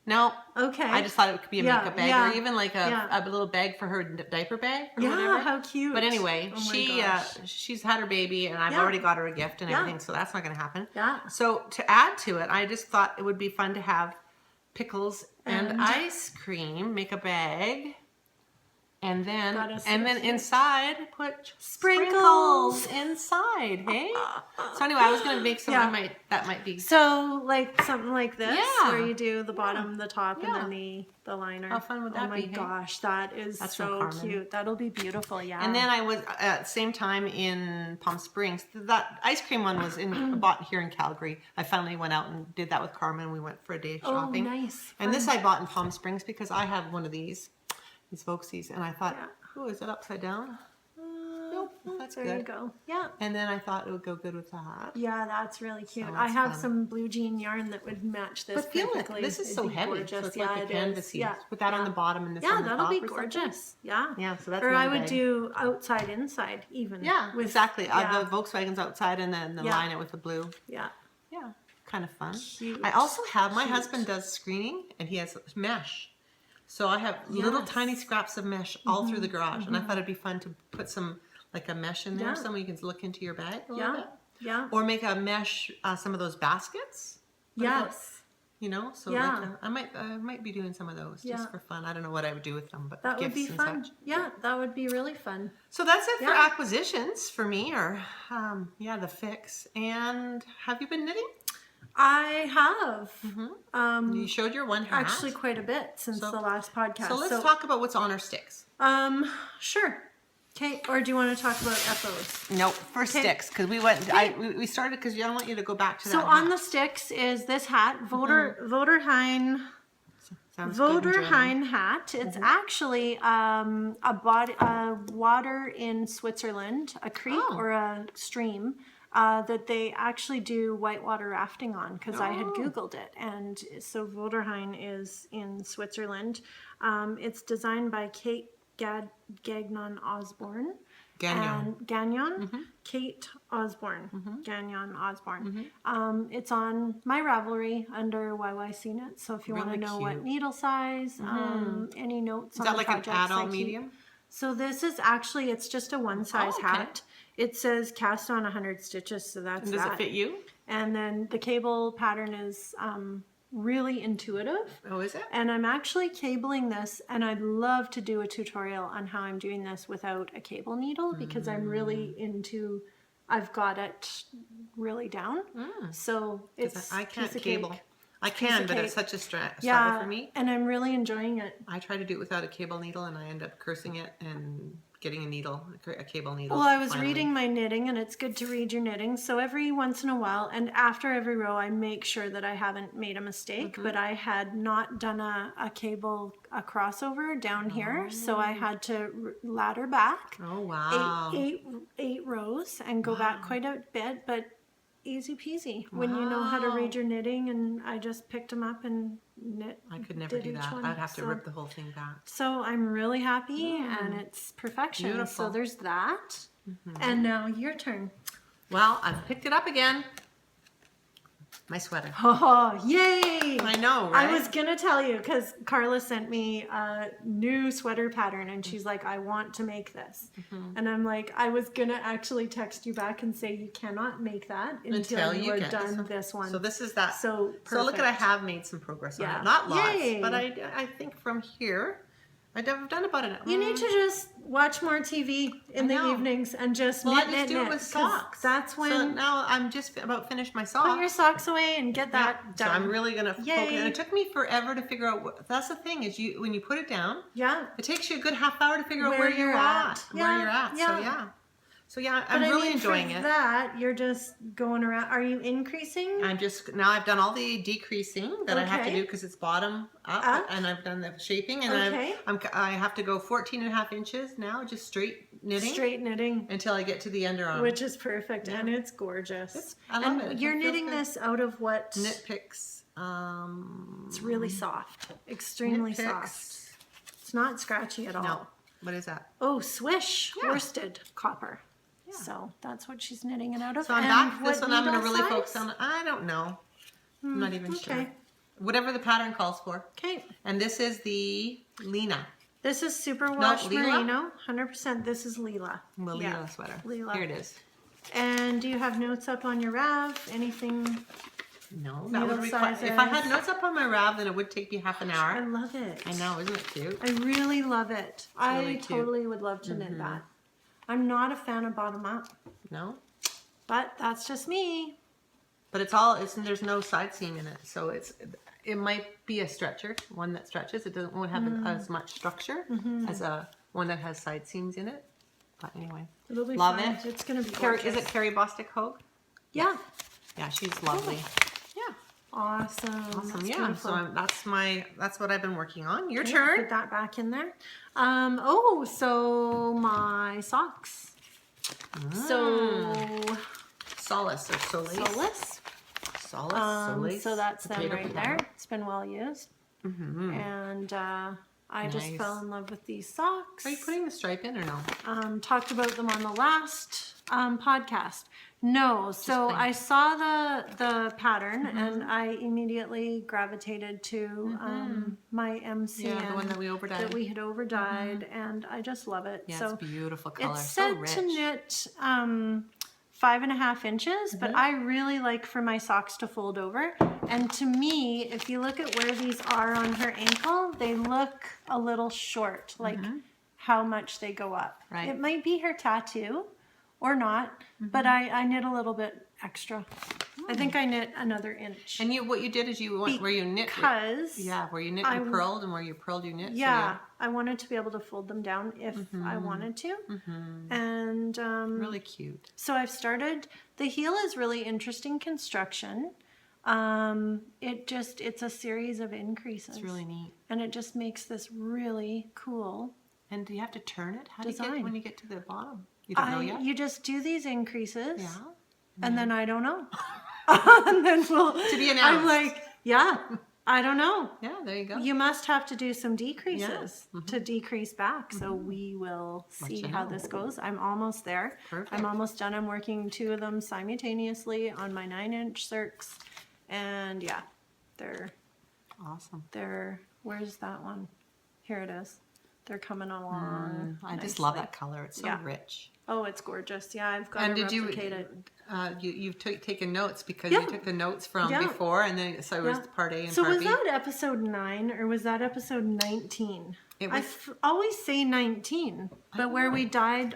Speaker 2: No.
Speaker 1: Okay.
Speaker 2: I just thought it could be a
Speaker 1: Yeah,
Speaker 2: makeup bag,
Speaker 1: yeah,
Speaker 2: or even like a
Speaker 1: yeah.
Speaker 2: little bag for her diaper bag, or
Speaker 1: Yeah,
Speaker 2: whatever.
Speaker 1: how cute.
Speaker 2: But anyway,
Speaker 1: Oh my gosh.
Speaker 2: she's had her baby, and I've
Speaker 1: Yeah.
Speaker 2: already got her a gift and
Speaker 1: Yeah.
Speaker 2: everything, so that's not going to happen.
Speaker 1: Yeah.
Speaker 2: So to add to it, I just thought it would be fun to have pickles and ice cream, make a bag, and then
Speaker 1: Gotta
Speaker 2: inside put
Speaker 1: Sprinkles.
Speaker 2: inside. Hey. So anyway, I was going to make some.
Speaker 1: Yeah.
Speaker 2: That might be.
Speaker 1: So like something like this,
Speaker 2: Yeah.
Speaker 1: where you do the bottom, the top,
Speaker 2: Yeah.
Speaker 1: and then the liner.
Speaker 2: How fun would that
Speaker 1: Oh
Speaker 2: be,
Speaker 1: my
Speaker 2: hey?
Speaker 1: gosh, that is
Speaker 2: That's from
Speaker 1: so
Speaker 2: Carmen.
Speaker 1: cute. That'll be beautiful. Yeah.
Speaker 2: And then I was at the same time in Palm Springs. That ice cream one was bought here in Calgary. I finally went out and did that with Carmen. We went for a day of shopping.
Speaker 1: Oh, nice.
Speaker 2: And this I bought in Palm Springs because I have one of these folksies, and I thought,
Speaker 1: Yeah.
Speaker 2: oh, is it upside down? Nope, that's
Speaker 1: there
Speaker 2: good.
Speaker 1: you go. Yeah.
Speaker 2: And then I thought it would go good with that.
Speaker 1: Yeah, that's really cute.
Speaker 2: So
Speaker 1: I
Speaker 2: it's
Speaker 1: have
Speaker 2: fun.
Speaker 1: some blue jean yarn that would match this
Speaker 2: But feel it.
Speaker 1: perfectly.
Speaker 2: This is
Speaker 1: It'd
Speaker 2: so
Speaker 1: be
Speaker 2: heavy.
Speaker 1: gorgeous.
Speaker 2: So it's
Speaker 1: Yeah,
Speaker 2: like a
Speaker 1: it is.
Speaker 2: canvasy.
Speaker 1: Yeah.
Speaker 2: Put that on the bottom and this
Speaker 1: Yeah,
Speaker 2: on the
Speaker 1: that'll
Speaker 2: top
Speaker 1: be
Speaker 2: or something.
Speaker 1: gorgeous. Yeah.
Speaker 2: Yeah, so that's
Speaker 1: Or I
Speaker 2: another
Speaker 1: would
Speaker 2: bag.
Speaker 1: do outside, inside, even.
Speaker 2: Yeah,
Speaker 1: with-
Speaker 2: exactly.
Speaker 1: Yeah.
Speaker 2: The Volkswagen's outside, and then
Speaker 1: Yeah.
Speaker 2: line it with the blue.
Speaker 1: yeah.
Speaker 2: Yeah, kind of fun.
Speaker 1: Cute.
Speaker 2: I also have, my
Speaker 1: Cute.
Speaker 2: husband does screening, and he has mesh. So I have little
Speaker 1: Yes.
Speaker 2: tiny scraps of mesh all through the garage, and I thought it'd be fun to put some, like a mesh in there,
Speaker 1: Yeah.
Speaker 2: so you can look into your bag a little
Speaker 1: Yeah.
Speaker 2: bit.
Speaker 1: Yeah.
Speaker 2: Or make a mesh, some of those baskets. What about-
Speaker 1: Yes.
Speaker 2: You know, so
Speaker 1: Yeah.
Speaker 2: like, I might be doing some of those
Speaker 1: Yeah.
Speaker 2: just for fun. I don't know what I would do with them, but
Speaker 1: That would
Speaker 2: gifts
Speaker 1: be
Speaker 2: and
Speaker 1: fun.
Speaker 2: such.
Speaker 1: Yeah, that would be really fun.
Speaker 2: So that's it for
Speaker 1: Yeah.
Speaker 2: acquisitions for me, or the fix. And have you been knitting?
Speaker 1: I have.
Speaker 2: You showed your one hat.
Speaker 1: Actually quite a bit since
Speaker 2: So-
Speaker 1: the last podcast.
Speaker 2: So let's talk about what's on our sticks.
Speaker 1: Sure. Okay, or do you want to talk about FOs?
Speaker 2: No, for sticks, because we went. We started because I want you to go back to
Speaker 1: So
Speaker 2: that.
Speaker 1: on
Speaker 2: hat.
Speaker 1: the sticks is this hat, Voderheim
Speaker 2: Sounds good in German.
Speaker 1: Voderheim hat. It's actually a water in Switzerland, a creek
Speaker 2: Oh.
Speaker 1: or a stream that they actually do whitewater rafting on, because I had
Speaker 2: Oh.
Speaker 1: Googled it. And so Voderheim is in Switzerland. It's designed by Kate Gagnon Osborne.
Speaker 2: Gagnon.
Speaker 1: And Gagnon, Kate Osborne, Gagnon Osborne. It's on my Ravelry under YYC Knit. So if you want to
Speaker 2: Really
Speaker 1: know what
Speaker 2: cute.
Speaker 1: needle size, any notes
Speaker 2: Is
Speaker 1: on
Speaker 2: that
Speaker 1: the
Speaker 2: like an
Speaker 1: projects I
Speaker 2: adult
Speaker 1: keep.
Speaker 2: medium?
Speaker 1: So this is actually, it's just a one size
Speaker 2: okay.
Speaker 1: hat. It says cast on 100 stitches, so that's
Speaker 2: And does
Speaker 1: that.
Speaker 2: it fit you?
Speaker 1: And then the cable pattern is really intuitive.
Speaker 2: Oh, is it?
Speaker 1: And I'm actually cabling this, and I'd love to do a tutorial on how I'm doing this without a cable needle, because I'm really into, I've got it really down. So it's
Speaker 2: I can't
Speaker 1: piece of
Speaker 2: cable.
Speaker 1: cake.
Speaker 2: I can, but it's such a struggle for me.
Speaker 1: And I'm really enjoying it.
Speaker 2: I try to do it without a cable needle, and I end up cursing it and getting a cable needle.
Speaker 1: Well, I was reading my knitting, and it's good to read your knitting. So every once in a while, and after every row, I make sure that I haven't made a mistake. But I had not done a crossover down here, so I had to ladder back.
Speaker 2: Oh wow!
Speaker 1: Eight rows and go back quite a bit, but easy peasy when you know how to read your knitting. And I just picked them up and knit.
Speaker 2: I could never do that. I'd have to rip the whole thing back.
Speaker 1: So I'm really happy, and it's perfection.
Speaker 2: Beautiful.
Speaker 1: So there's that. And now your turn.
Speaker 2: Well, I've picked it up again. My sweater.
Speaker 1: Oh, yay!
Speaker 2: I know, right?
Speaker 1: I was gonna tell you because Carla sent me a new sweater pattern, and she's like, I want to make this. And I'm like, I was gonna actually text you back and say you cannot make that until you are done this one.
Speaker 2: So this is that.
Speaker 1: So perfect.
Speaker 2: So look at, I have made some progress on it. Not lots, but I think from here, I've done about it.
Speaker 1: You need to just watch more TV in the evenings and just knit,
Speaker 2: I just do it with socks.
Speaker 1: That's when.
Speaker 2: So now I'm just about finished my socks.
Speaker 1: Put your socks away and get that done.
Speaker 2: So I'm really gonna focus. And it took me forever to figure out. That's the thing is when you put it down. Yeah. It takes you a good half hour to figure out where you're at. Where you're at. Yeah. So I'm really enjoying it.
Speaker 1: That you're just going around. Are you increasing?
Speaker 2: Now I've done all the decreasing that I have to do because it's bottom up, and I've done the shaping, and I have to go 14.5 inches now, just straight knitting. Straight knitting until I get to the underarm,
Speaker 1: which is perfect, and it's gorgeous.
Speaker 2: I love it.
Speaker 1: You're knitting this out of what?
Speaker 2: Knit-Picks.
Speaker 1: It's really soft, extremely soft. It's not scratchy at all.
Speaker 2: No. What is that?
Speaker 1: Oh, Swish worsted copper. So that's what she's knitting it out of.
Speaker 2: So I'm back. This one I'm going to really focus on. I don't know. I'm not even sure. Whatever the pattern calls for. Okay. And this is the Lena.
Speaker 1: This is superwash merino. 100%. This is Leela.
Speaker 2: The Leela sweater. Leela. Here it is.
Speaker 1: And do you have notes up on your Rav? Anything?
Speaker 2: No, that would require. If I had notes up on my Rav, then it would take me half an hour.
Speaker 1: I love it.
Speaker 2: I know, isn't it cute?
Speaker 1: I really love it. I totally would love to knit that. I'm not a fan of bottom up. No. But that's just me.
Speaker 2: But there's no side seam in it, so it might be a stretcher, one that stretches. It won't have as much structure as a one that has side seams in it. But anyway,
Speaker 1: it'll be
Speaker 2: love
Speaker 1: fun.
Speaker 2: it.
Speaker 1: It's gonna be gorgeous.
Speaker 2: Is it Carrie Bostic Hogue?
Speaker 1: Yeah.
Speaker 2: Yeah, she's lovely.
Speaker 1: Cool. Yeah. Awesome.
Speaker 2: That's beautiful. So that's what I've been working on. Your turn.
Speaker 1: Put that back in there. So my socks. So
Speaker 2: Solace or Solace. Solace.
Speaker 1: So that's them right there. It's been well used. And I just fell in love with these socks.
Speaker 2: Are you putting the stripe in or no?
Speaker 1: Talked about them on the last podcast. No, so I saw the pattern and I immediately gravitated to my MCM.
Speaker 2: The one that we overdyed.
Speaker 1: That we had overdyed, and I just love it.
Speaker 2: Yeah,
Speaker 1: so
Speaker 2: it's a beautiful color.
Speaker 1: It's set to knit 5.5 inches, but I really like for my socks to fold over. And to me, if you look at where these are on her ankle, they look a little short, like how much they go up. Right. It might be her tattoo or not, but I knit a little bit extra. I think I knit another inch.
Speaker 2: And what you did is you went where you knit. Where you knit you purled, and where you purled you knit.
Speaker 1: Yeah, so I wanted to be able to fold them down if I wanted to. And
Speaker 2: really cute.
Speaker 1: So I've started. The heel is really interesting construction. It's a series of increases.
Speaker 2: It's really neat,
Speaker 1: and it just makes this really cool.
Speaker 2: And do you have to turn it? How do you get when you get to the bottom? You don't know yet?
Speaker 1: You just do these increases. Yeah. And then I don't know. And then to be announced. I'm like, I don't know.
Speaker 2: Yeah, there you go.
Speaker 1: You must have to do some decreases to decrease back. So we will see how this goes. I'm almost there. Perfect. I'm almost done. I'm working 2 of them simultaneously on my 9-inch circs. And they're awesome. Where's that one? Here it is. They're coming along.
Speaker 2: I just love that color. It's so rich.
Speaker 1: Oh, it's gorgeous. Yeah, I've got to replicate it.
Speaker 2: You've taken notes because you took the notes from before, and then so it was part A and
Speaker 1: part
Speaker 2: B.
Speaker 1: So was that episode 9 or was that episode 19? I always say 19, but where we dyed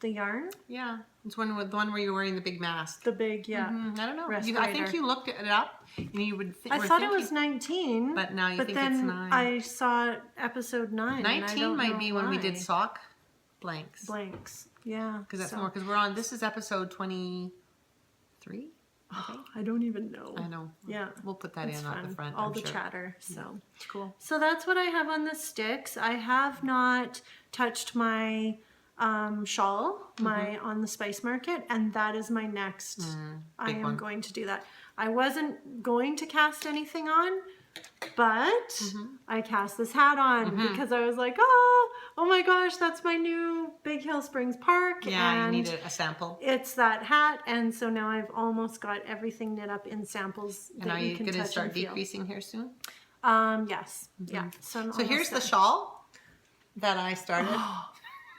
Speaker 1: the yarn.
Speaker 2: Yeah, it's the one where you're wearing the big mask.
Speaker 1: The big,
Speaker 2: I don't know. I think you looked it up And you would
Speaker 1: I thought it was 19.
Speaker 2: But now you think it's
Speaker 1: then
Speaker 2: 9.
Speaker 1: I saw episode 9.
Speaker 2: 19 might be when we did sock blanks.
Speaker 1: Blanks. Yeah.
Speaker 2: Because that's more, because we're on, this is episode 23, I think.
Speaker 1: I don't even know.
Speaker 2: I know.
Speaker 1: Yeah.
Speaker 2: We'll put that in at the front.
Speaker 1: All
Speaker 2: I'm
Speaker 1: the
Speaker 2: sure.
Speaker 1: chatter. So
Speaker 2: Cool.
Speaker 1: So that's what I have on the sticks. I have not touched my shawl, my on the Spice Market, and that is my next. I am
Speaker 2: one.
Speaker 1: going to do that. I wasn't going to cast anything on, but I cast this hat on because I was like, oh my gosh, that's my new Big Hill Springs Park.
Speaker 2: Yeah,
Speaker 1: and
Speaker 2: you need a sample.
Speaker 1: it's that hat, and so now I've almost got everything knit up in samples.
Speaker 2: And
Speaker 1: that
Speaker 2: are
Speaker 1: you
Speaker 2: you
Speaker 1: can
Speaker 2: going to
Speaker 1: touch
Speaker 2: start
Speaker 1: and feel.
Speaker 2: decreasing here soon?
Speaker 1: Yes. Yeah. So
Speaker 2: here's the shawl that I started.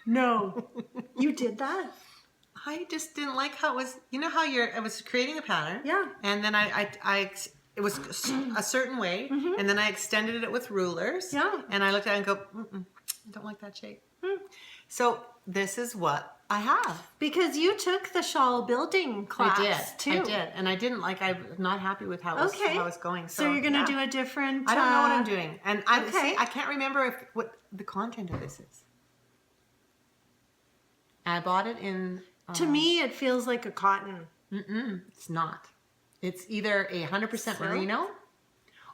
Speaker 1: No, you did that?
Speaker 2: I just didn't like how it was. You know how I was creating a pattern.
Speaker 1: Yeah.
Speaker 2: And then it was a certain way, and then I extended it with rulers.
Speaker 1: Yeah.
Speaker 2: And I looked at it and go, I don't like that shape. So this is what I have.
Speaker 1: Because you took the shawl building class too.
Speaker 2: I did. And I didn't like, I'm not happy with how it was going.
Speaker 1: So you're going to do a different...
Speaker 2: I don't know what I'm doing. And
Speaker 1: Okay.
Speaker 2: I can't remember what the content of this is. I bought it in...
Speaker 1: To me, it feels like a cotton.
Speaker 2: It's not. It's either 100% merino,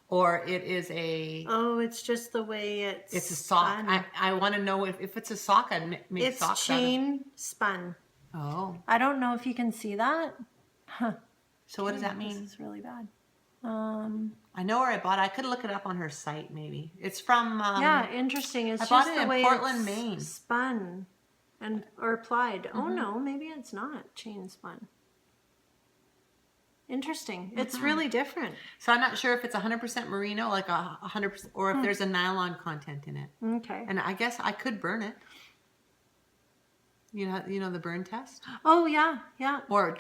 Speaker 2: or it is a...
Speaker 1: Oh, it's just the way it's...
Speaker 2: It's a sock.
Speaker 1: spun.
Speaker 2: I want to know if it's a sock. I'd make
Speaker 1: It's
Speaker 2: socks
Speaker 1: chain spun.
Speaker 2: Oh.
Speaker 1: I don't know if you can see that.
Speaker 2: So what does that
Speaker 1: This
Speaker 2: mean?
Speaker 1: is really bad.
Speaker 2: I know where I bought it. I could look it up on her site, maybe. It's from...
Speaker 1: Yeah, interesting. It's
Speaker 2: I
Speaker 1: just
Speaker 2: bought it
Speaker 1: the
Speaker 2: in
Speaker 1: way
Speaker 2: Portland,
Speaker 1: it's
Speaker 2: Maine.
Speaker 1: spun or applied. Oh no, maybe it's not chain spun. Interesting. It's really different.
Speaker 2: So I'm not sure if it's 100% merino, like 100%, or if there's a nylon content in it.
Speaker 1: Okay.
Speaker 2: And I guess I could burn it. You know the burn test,
Speaker 1: Oh yeah, yeah.
Speaker 2: or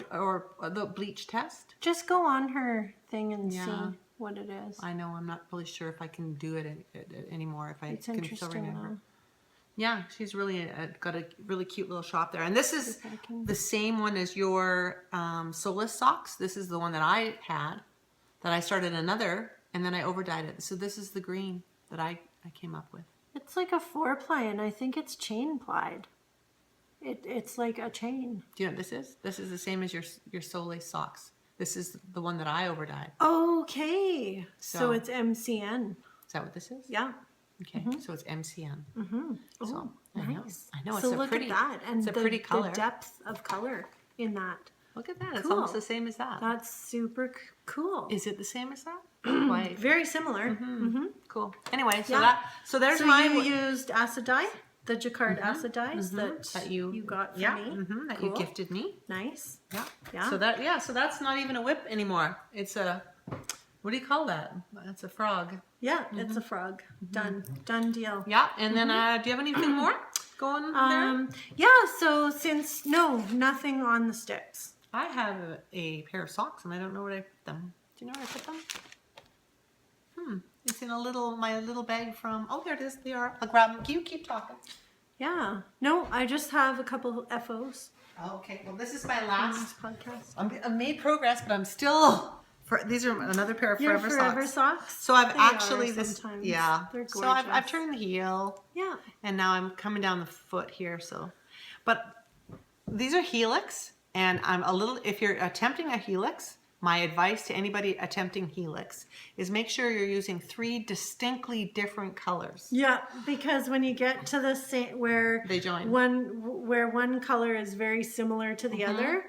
Speaker 2: the bleach test.
Speaker 1: Just go on her thing and
Speaker 2: Yeah.
Speaker 1: see what it is.
Speaker 2: I know I'm not really sure if I can do it anymore. If I
Speaker 1: It's
Speaker 2: can still
Speaker 1: interesting
Speaker 2: remember.
Speaker 1: though.
Speaker 2: Yeah, she's really got a really cute little shop there. And this is
Speaker 1: If I can-
Speaker 2: the same one as your Solace socks. This is the one that I had, that I started another, and then I overdyed it. So this is the green that I came up with.
Speaker 1: It's like a 4-ply, and I think it's chain plied. It's like a chain.
Speaker 2: Do you know what this is? This is the same as your Solace socks. This is the one that I overdyed.
Speaker 1: Okay. So
Speaker 2: So-
Speaker 1: it's MCN.
Speaker 2: Is that what this is?
Speaker 1: Yeah.
Speaker 2: Okay, so it's MCN.
Speaker 1: Oh,
Speaker 2: So,
Speaker 1: nice.
Speaker 2: I know, it's
Speaker 1: so
Speaker 2: a
Speaker 1: look
Speaker 2: pretty,
Speaker 1: at that, and
Speaker 2: it's a
Speaker 1: the,
Speaker 2: pretty color.
Speaker 1: the depth of color in that.
Speaker 2: Look at that, it's
Speaker 1: Cool.
Speaker 2: almost the same as that.
Speaker 1: That's super cool.
Speaker 2: Is it the same as that? Quite.
Speaker 1: Very similar.
Speaker 2: Cool. Anyway, so
Speaker 1: Yeah.
Speaker 2: there's
Speaker 1: So
Speaker 2: my
Speaker 1: you used acid dye, the jacquard acid dyes
Speaker 2: that you
Speaker 1: got for
Speaker 2: yeah,
Speaker 1: me.
Speaker 2: that
Speaker 1: Cool.
Speaker 2: you gifted me.
Speaker 1: Nice.
Speaker 2: Yeah.
Speaker 1: Yeah.
Speaker 2: So that's not even a whip anymore. It's a, what do you call that? That's a frog.
Speaker 1: Yeah, it's a frog. Done deal.
Speaker 2: Yeah. And then do you have anything more going there?
Speaker 1: Yeah, so since nothing on the sticks.
Speaker 2: I have a pair of socks and I don't know where I put them. Do you know where I put them? It's in my little bag from, oh, there it is. They are. I'll grab them. You keep talking.
Speaker 1: Yeah. No, I just have a couple FOs
Speaker 2: Okay. Well, this is my
Speaker 1: on
Speaker 2: last.
Speaker 1: this podcast.
Speaker 2: I made progress, but I'm still. These are another pair of
Speaker 1: Your
Speaker 2: Forever
Speaker 1: forever
Speaker 2: socks.
Speaker 1: socks?
Speaker 2: So I've
Speaker 1: They
Speaker 2: actually
Speaker 1: are
Speaker 2: this.
Speaker 1: sometimes.
Speaker 2: Yeah.
Speaker 1: They're
Speaker 2: So I've
Speaker 1: gorgeous.
Speaker 2: turned the heel,
Speaker 1: Yeah.
Speaker 2: and now I'm coming down the foot here. So, but these are helix, and I'm a little. If you're attempting a helix, my advice to anybody attempting helix is make sure you're using 3 distinctly different colors.
Speaker 1: Yeah, because when you get to the same where
Speaker 2: They join.
Speaker 1: one color is very similar to the other,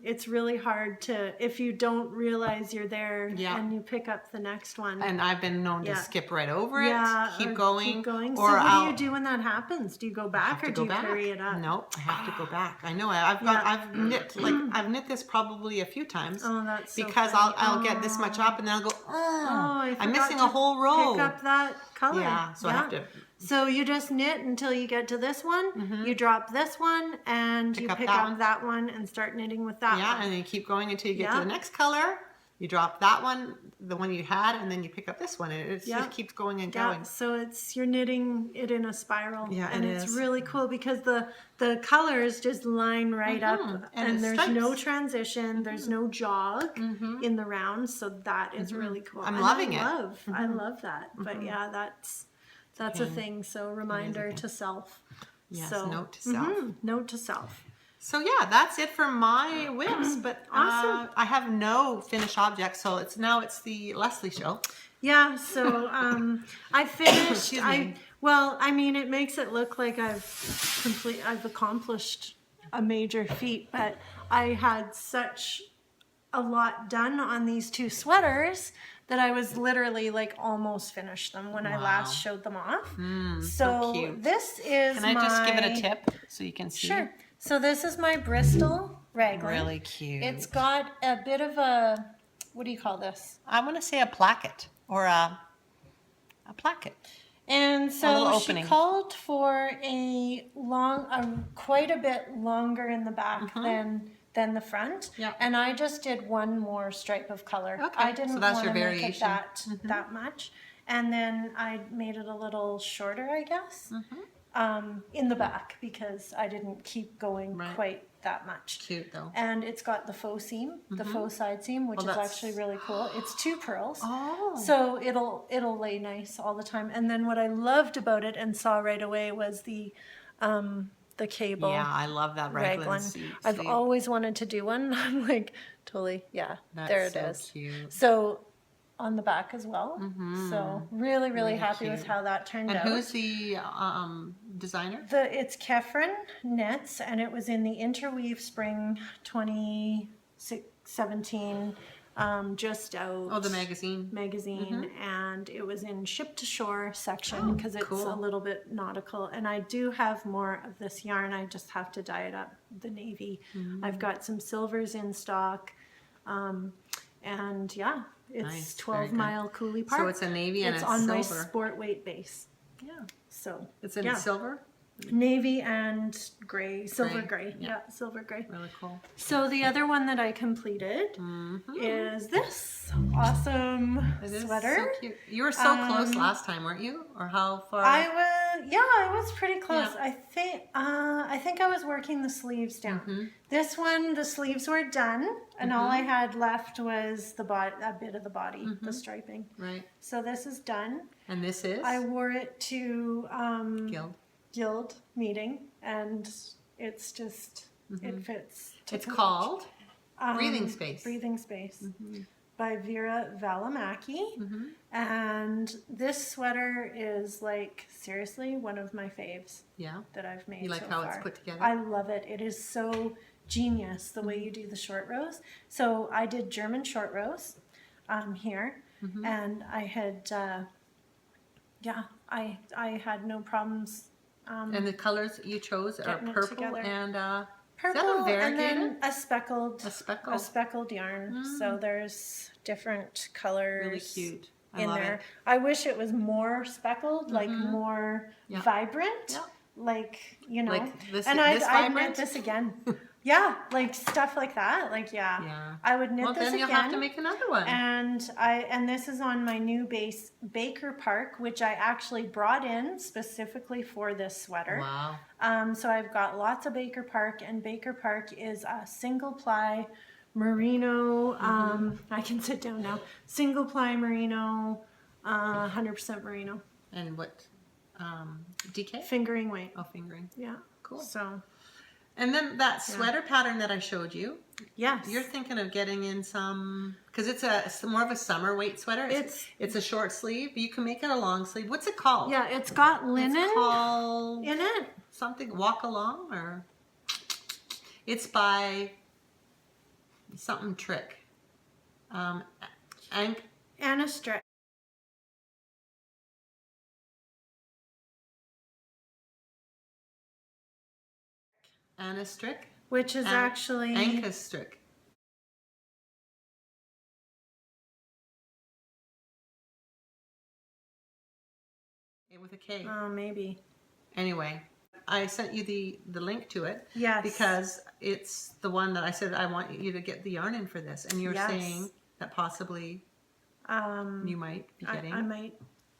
Speaker 1: it's really hard to, if you don't realize you're there
Speaker 2: Yeah.
Speaker 1: and you pick up the next one.
Speaker 2: And I've been known to
Speaker 1: Yeah.
Speaker 2: skip right over it,
Speaker 1: Yeah,
Speaker 2: keep
Speaker 1: or
Speaker 2: going,
Speaker 1: Keep going.
Speaker 2: or
Speaker 1: So what
Speaker 2: I'll
Speaker 1: do you do when that happens? Do you go back or do you carry it up?
Speaker 2: No, I have to go back. I know. I've knit this probably a few times.
Speaker 1: Oh, that's so
Speaker 2: because
Speaker 1: funny.
Speaker 2: I'll get this much up and then I'll go,
Speaker 1: I
Speaker 2: I'm
Speaker 1: forgot
Speaker 2: missing
Speaker 1: to
Speaker 2: a whole row.
Speaker 1: Pick up that color.
Speaker 2: Yeah, so I have to
Speaker 1: So you just knit until you get to this one. You drop this one, and you pick
Speaker 2: that
Speaker 1: up
Speaker 2: one.
Speaker 1: that one and start knitting with that
Speaker 2: Yeah,
Speaker 1: one.
Speaker 2: and then you keep going until you get to
Speaker 1: Yeah.
Speaker 2: the next color. You drop that one, the one you had, and then you pick up this one, and it
Speaker 1: Yeah.
Speaker 2: just keeps going and
Speaker 1: Yeah,
Speaker 2: going.
Speaker 1: so you're knitting it in a spiral.
Speaker 2: Yeah,
Speaker 1: and
Speaker 2: it
Speaker 1: it's
Speaker 2: is.
Speaker 1: really cool because the colors just line right up,
Speaker 2: And
Speaker 1: and
Speaker 2: it
Speaker 1: there's no
Speaker 2: stripes.
Speaker 1: transition, there's no jog in the round, so that is really cool.
Speaker 2: I'm
Speaker 1: And
Speaker 2: loving it.
Speaker 1: I love that. But yeah, that's a thing. So reminder to self.
Speaker 2: Yes,
Speaker 1: So,
Speaker 2: note to self.
Speaker 1: Note to self.
Speaker 2: So yeah, that's it for my whips. But
Speaker 1: Awesome.
Speaker 2: I have no finished objects, so it's the Leslie show.
Speaker 1: Yeah, so I finished.
Speaker 2: Excuse me.
Speaker 1: I mean, it makes it look like I've accomplished a major feat, but I had such a lot done on these two sweaters that I was literally like almost finished them when I last showed them off.
Speaker 2: So cute.
Speaker 1: This is
Speaker 2: Can I just give it a tip so you can see?
Speaker 1: Sure. So this is my Bristol raglan.
Speaker 2: Really cute.
Speaker 1: It's got a bit of a, what do you call this?
Speaker 2: I want to say a placket or a placket.
Speaker 1: And
Speaker 2: little
Speaker 1: so she
Speaker 2: opening.
Speaker 1: called for quite a bit longer in the back than the front.
Speaker 2: Yeah.
Speaker 1: And I just did one more stripe of color.
Speaker 2: Okay,
Speaker 1: I didn't
Speaker 2: so that's
Speaker 1: want
Speaker 2: your
Speaker 1: to make it
Speaker 2: variation.
Speaker 1: that much. And then I made it a little shorter, I guess, in the back because I didn't keep going quite that much.
Speaker 2: Cute though.
Speaker 1: And it's got the faux seam, the faux side seam, which is
Speaker 2: that's-
Speaker 1: actually really cool. It's 2 pearls.
Speaker 2: Oh.
Speaker 1: So it'll lay nice all the time. And then what I loved about it and saw right away was the cable.
Speaker 2: Yeah, I love that raglan.
Speaker 1: I've always wanted to do one. I'm like, totally, yeah,
Speaker 2: That's
Speaker 1: there it
Speaker 2: so
Speaker 1: is.
Speaker 2: cute.
Speaker 1: So on the back as well. So really happy with
Speaker 2: cute.
Speaker 1: how that turned
Speaker 2: And
Speaker 1: out.
Speaker 2: who's the designer?
Speaker 1: It's Kefren Knits, and it was in the Interweave Spring 2017, just out.
Speaker 2: Oh, the magazine.
Speaker 1: And it was in Ship to Shore section because it's a little bit nautical. And I do have more of this yarn. I just have to dye it up, the navy. I've got some silvers in stock, and yeah, it's
Speaker 2: Nice,
Speaker 1: 12
Speaker 2: very good.
Speaker 1: Mile Coulee Park.
Speaker 2: So it's a navy and
Speaker 1: it's
Speaker 2: a
Speaker 1: on
Speaker 2: silver.
Speaker 1: my sport weight base.
Speaker 2: Yeah.
Speaker 1: So
Speaker 2: It's in
Speaker 1: yeah.
Speaker 2: silver.
Speaker 1: Navy and gray, silver gray. Yeah, silver gray.
Speaker 2: Really cool.
Speaker 1: So the other one that I completed is this awesome
Speaker 2: It is
Speaker 1: sweater.
Speaker 2: so cute. You were so close last time, weren't you? Or how far?
Speaker 1: I was pretty close.
Speaker 2: Yeah.
Speaker 1: I think I was working the sleeves down. This one, the sleeves were done, and all I had left was a bit of the body, the striping.
Speaker 2: Right.
Speaker 1: So this is done.
Speaker 2: And this is
Speaker 1: I wore it to
Speaker 2: Guild.
Speaker 1: meeting, and it's just it fits.
Speaker 2: It's called Breathing Space.
Speaker 1: Breathing Space by Vera Valimaki. And this sweater is like seriously one of my faves
Speaker 2: Yeah.
Speaker 1: that I've made.
Speaker 2: You like
Speaker 1: so
Speaker 2: how
Speaker 1: far.
Speaker 2: it's put together?
Speaker 1: I love it. It is so genius the way you do the short rows. So I did German short rows here, and I had I had no problems.
Speaker 2: And the colors you chose are
Speaker 1: getting it
Speaker 2: purple
Speaker 1: together.
Speaker 2: and
Speaker 1: Purple
Speaker 2: is that a
Speaker 1: and
Speaker 2: variegated?
Speaker 1: then a speckled yarn. So there's different colors.
Speaker 2: Really cute. I
Speaker 1: in
Speaker 2: love
Speaker 1: there.
Speaker 2: it.
Speaker 1: I wish it was more speckled, like more vibrant,
Speaker 2: Yeah.
Speaker 1: like you know.
Speaker 2: Like this-
Speaker 1: and
Speaker 2: this
Speaker 1: I'd knit
Speaker 2: vibrant?
Speaker 1: this again. Yeah, like stuff like that. Like
Speaker 2: Yeah.
Speaker 1: I would knit
Speaker 2: Well,
Speaker 1: this
Speaker 2: then
Speaker 1: again.
Speaker 2: you'll have to make another one.
Speaker 1: And this is on my new base, Baker Park, which I actually brought in specifically for this sweater.
Speaker 2: Wow.
Speaker 1: So I've got lots of Baker Park, and Baker Park is a single ply merino. I can sit down now. Single ply merino, 100% merino.
Speaker 2: And what? DK?
Speaker 1: Fingering weight.
Speaker 2: Oh, fingering.
Speaker 1: Yeah.
Speaker 2: Cool.
Speaker 1: So.
Speaker 2: And then that sweater pattern that I showed you.
Speaker 1: Yes.
Speaker 2: You're thinking of getting in some, because it's more of a summer weight sweater. It's a short sleeve. You can make it a long sleeve. What's it called?
Speaker 1: Yeah, it's got linen
Speaker 2: It's called
Speaker 1: in it.
Speaker 2: something Walk Along, or it's by something Trick.
Speaker 1: Anna Strick.
Speaker 2: Anna Strick.
Speaker 1: Which is actually
Speaker 2: Anka Strick. With a K.
Speaker 1: Oh, maybe.
Speaker 2: Anyway, I sent you the link to it.
Speaker 1: Yes.
Speaker 2: Because it's the one that I said I want you to get the yarn in for this, and you're saying that possibly you might be getting?
Speaker 1: I might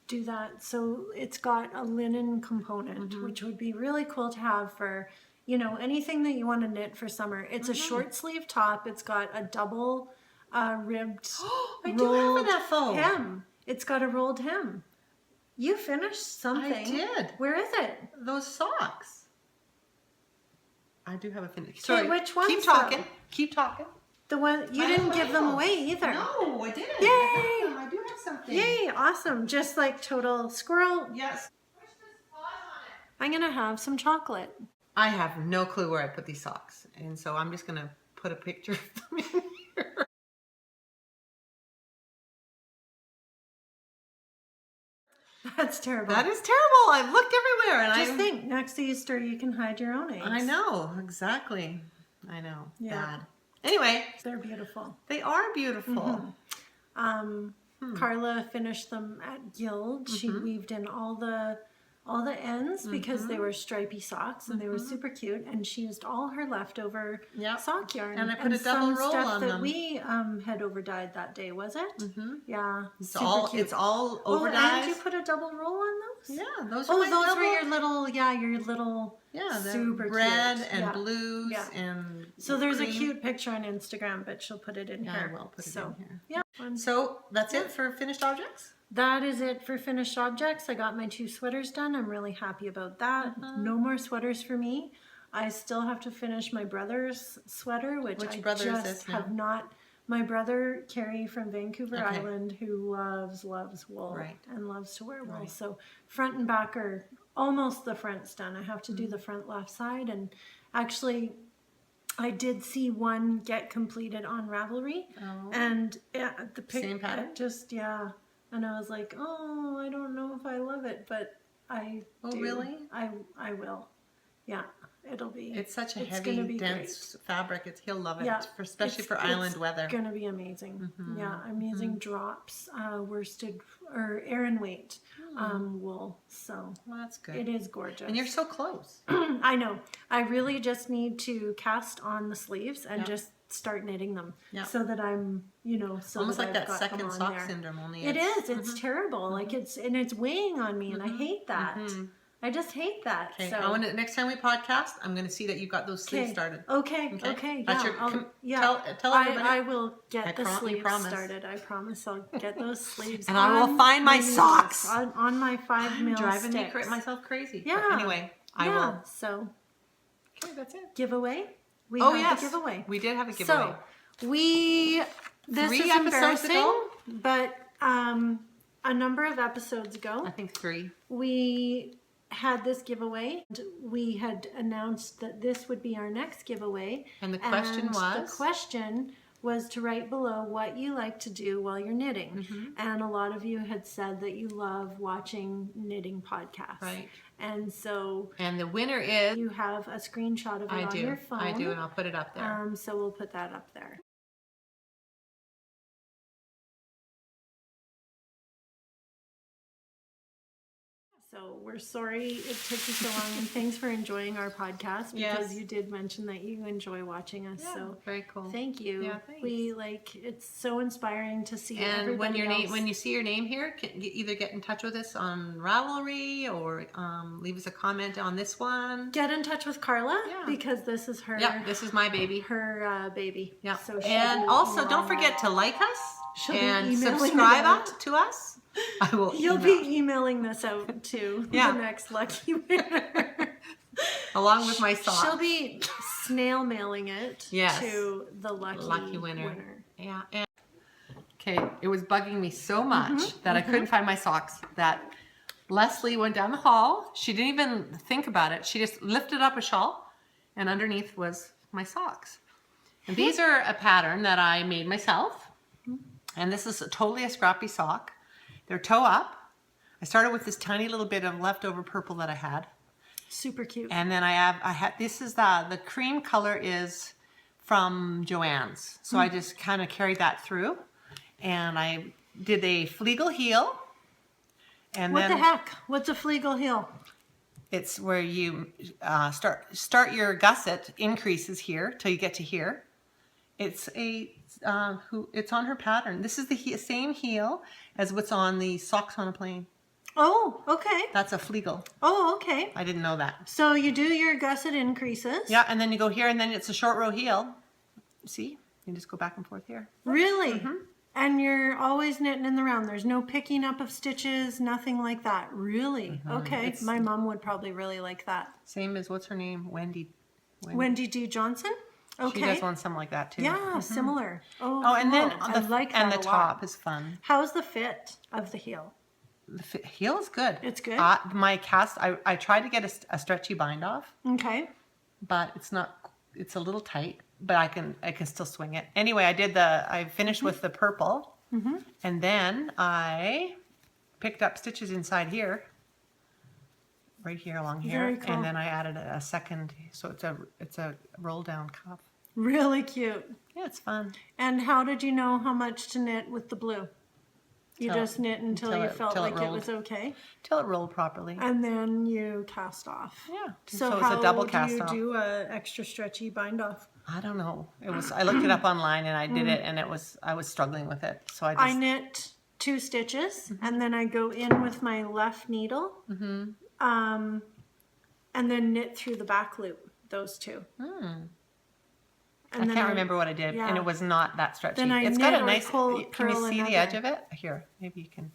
Speaker 1: do that. So it's got a linen component, which would be really cool to have for, you know, anything that you want to knit for summer. It's a short sleeve top. It's got a double ribbed
Speaker 2: I do have an FO.
Speaker 1: hem. It's got a rolled hem. You finished something.
Speaker 2: I did.
Speaker 1: Where is it?
Speaker 2: Those socks. I do have a finish.
Speaker 1: Okay,
Speaker 2: Sorry,
Speaker 1: which ones
Speaker 2: keep talking.
Speaker 1: though?
Speaker 2: Keep talking.
Speaker 1: The one you didn't give them away either.
Speaker 2: No, I didn't.
Speaker 1: Yay!
Speaker 2: I do have something.
Speaker 1: Yay! Awesome. Just like total squirrel.
Speaker 2: Yes.
Speaker 1: I'm gonna have some chocolate.
Speaker 2: I have no clue where I put these socks, and so I'm just gonna put a picture of them in here.
Speaker 1: That's terrible.
Speaker 2: That is terrible. I've looked everywhere, and
Speaker 1: Just think, next Easter you can hide your own eggs.
Speaker 2: I know exactly. I know.
Speaker 1: Yeah.
Speaker 2: Bad. Anyway,
Speaker 1: They're beautiful.
Speaker 2: they are beautiful.
Speaker 1: Carla finished them at Guild. She weaved in all the ends because they were stripy socks and they were super cute. And she used all her leftover sock yarn.
Speaker 2: And I put a double roll
Speaker 1: stuff
Speaker 2: on
Speaker 1: that
Speaker 2: them.
Speaker 1: we had over dyed that day, was it? Yeah,
Speaker 2: It's all over
Speaker 1: Oh,
Speaker 2: dyed.
Speaker 1: and you put a double roll on those?
Speaker 2: Yeah, those are
Speaker 1: Oh,
Speaker 2: my
Speaker 1: those
Speaker 2: double.
Speaker 1: were your little
Speaker 2: the
Speaker 1: super
Speaker 2: red
Speaker 1: cute.
Speaker 2: and blues and
Speaker 1: So there's
Speaker 2: cream.
Speaker 1: a cute picture on Instagram, but she'll put it in here.
Speaker 2: I will put it
Speaker 1: so,
Speaker 2: in here.
Speaker 1: Yeah.
Speaker 2: So that's it for finished objects?
Speaker 1: That is it for finished objects. I got my 2 sweaters done. I'm really happy about that. No more sweaters for me. I still have to finish my brother's sweater, which I
Speaker 2: brother is
Speaker 1: just
Speaker 2: this now?
Speaker 1: have not. My brother, Carrie from Vancouver Island, who loves wool and loves to wear wool. So front and back are almost the front's done. I have to do the front left side. And actually, I did see one get completed on Ravelry.
Speaker 2: Oh.
Speaker 1: And the
Speaker 2: Same pattern?
Speaker 1: And I was like, oh, I don't know if I love it, but I do.
Speaker 2: Really?
Speaker 1: I will. Yeah, it'll be.
Speaker 2: It's such a
Speaker 1: it's
Speaker 2: heavy,
Speaker 1: gonna be
Speaker 2: dense fabric. He'll love it,
Speaker 1: Yeah,
Speaker 2: especially for island weather.
Speaker 1: It's gonna be amazing. Yeah, I'm using drops, worsted or Aran weight wool, so
Speaker 2: Well, that's good.
Speaker 1: it is gorgeous.
Speaker 2: And you're so close.
Speaker 1: I know. I really just need to cast on the sleeves and just start knitting them so that I'm, so
Speaker 2: Almost
Speaker 1: that
Speaker 2: like
Speaker 1: I've
Speaker 2: that
Speaker 1: got them
Speaker 2: second
Speaker 1: on
Speaker 2: sock
Speaker 1: there.
Speaker 2: syndrome. Only
Speaker 1: It is. It's terrible. Like it's weighing on me, and I hate that. I just hate that.
Speaker 2: Okay.
Speaker 1: So.
Speaker 2: I want to, next time we podcast, I'm going to see that you've got those sleeves started.
Speaker 1: Okay.
Speaker 2: That's
Speaker 1: Yeah.
Speaker 2: tell everybody.
Speaker 1: I will get the
Speaker 2: you
Speaker 1: sleeves
Speaker 2: promise.
Speaker 1: started. I promise I'll get those sleeves.
Speaker 2: And I will find my
Speaker 1: knees,
Speaker 2: socks.
Speaker 1: on my 5 mil
Speaker 2: Driving
Speaker 1: sticks.
Speaker 2: myself crazy.
Speaker 1: Yeah.
Speaker 2: But anyway, I will.
Speaker 1: So
Speaker 2: Okay, that's it.
Speaker 1: giveaway. We
Speaker 2: Oh,
Speaker 1: have
Speaker 2: yes.
Speaker 1: the giveaway.
Speaker 2: We did have a giveaway.
Speaker 1: So this
Speaker 2: 3
Speaker 1: is
Speaker 2: episodes
Speaker 1: embarrassing,
Speaker 2: ago?
Speaker 1: but a number of episodes ago,
Speaker 2: I think 3.
Speaker 1: we had this giveaway. We had announced that this would be our next giveaway.
Speaker 2: And the question was?
Speaker 1: The question was to write below what you like to do while you're knitting. And a lot of you had said that you love watching knitting podcasts.
Speaker 2: Right.
Speaker 1: And so
Speaker 2: And the winner is...
Speaker 1: you have a screenshot of it on your phone.
Speaker 2: I do, and I'll put it up there.
Speaker 1: So we'll put that up there. So we're sorry it took you so long, and thanks for enjoying our podcast because you did mention that you enjoy watching us.
Speaker 2: Yeah,
Speaker 1: so
Speaker 2: very cool.
Speaker 1: Thank you.
Speaker 2: Yeah, thanks.
Speaker 1: We it's so inspiring to see
Speaker 2: And
Speaker 1: everybody else.
Speaker 2: when you see your name here, either get in touch with us on Ravelry or leave us a comment on this one.
Speaker 1: Get in touch with Carla because this is her.
Speaker 2: Yeah, this is my baby.
Speaker 1: Her baby.
Speaker 2: Yeah.
Speaker 1: So
Speaker 2: And also, don't forget to like us
Speaker 1: She'll be
Speaker 2: and
Speaker 1: emailing
Speaker 2: subscribe
Speaker 1: it out.
Speaker 2: to us. I will.
Speaker 1: You'll
Speaker 2: email.
Speaker 1: be emailing this out to
Speaker 2: Yeah.
Speaker 1: the next lucky winner.
Speaker 2: Along with my socks.
Speaker 1: She'll be snail mailing it
Speaker 2: Yes.
Speaker 1: to the lucky
Speaker 2: winner. Yeah. And okay, it was bugging me so much that I couldn't find my socks that Leslie went down the hall. She didn't even think about it. She just lifted up a shawl and underneath was my socks. And these are a pattern that I made myself. And this is totally a scrappy sock. They're toe up. I started with this tiny little bit of leftover purple that I had.
Speaker 1: Super cute.
Speaker 2: And then I had this is the cream color is from Joann's. So I just kind of carried that through. And I did a fleagle heel. And
Speaker 1: What
Speaker 2: then
Speaker 1: the heck? What's a fleagle heel?
Speaker 2: it's where you start your gusset increases here till you get to here. It's a it's on her pattern. This is the same heel as what's on the socks on a plane.
Speaker 1: Oh, okay.
Speaker 2: That's a fleagle.
Speaker 1: Oh, okay.
Speaker 2: I didn't know that.
Speaker 1: So you do your gusset increases.
Speaker 2: Yeah, and then you go here, and then it's a short row heel. See? You just go back and forth here.
Speaker 1: Really? And you're always knitting in the round. There's no picking up of stitches, nothing like that. Really? Okay. My mom would probably really like that.
Speaker 2: Same as, what's her name? Wendy
Speaker 1: D. Johnson? Okay.
Speaker 2: She does one something like that too.
Speaker 1: Yeah, similar. Oh,
Speaker 2: Oh, and then
Speaker 1: I like that
Speaker 2: and the
Speaker 1: a lot.
Speaker 2: top is fun.
Speaker 1: How's the fit of the heel?
Speaker 2: The heel is good.
Speaker 1: It's good?
Speaker 2: My cast, I tried to get a stretchy bind off,
Speaker 1: Okay.
Speaker 2: but it's not. It's a little tight, but I can still swing it. Anyway, I finished with the purple, and then I picked up stitches inside here, right here along here,
Speaker 1: Very cool.
Speaker 2: and then I added a second. So it's a roll down cuff.
Speaker 1: Really cute.
Speaker 2: Yeah, it's fun.
Speaker 1: And how did you know how much to knit with the blue? You just knit until you felt like it was okay?
Speaker 2: Till it rolled properly.
Speaker 1: And then you cast off.
Speaker 2: Yeah.
Speaker 1: So
Speaker 2: it's
Speaker 1: how
Speaker 2: a double cast
Speaker 1: do you
Speaker 2: off.
Speaker 1: do a extra stretchy bind off?
Speaker 2: I don't know. I looked it up online and I did it, and I was struggling with it. So I
Speaker 1: knit 2 stitches and then I go in with my left needle, and then knit through the back loop, those 2.
Speaker 2: I can't remember what I did, and it was not that stretchy.
Speaker 1: Then I
Speaker 2: It's got
Speaker 1: knit
Speaker 2: a
Speaker 1: or
Speaker 2: nice.
Speaker 1: pull-
Speaker 2: Can you
Speaker 1: purl
Speaker 2: see the
Speaker 1: another.
Speaker 2: edge of it? Here, maybe you can.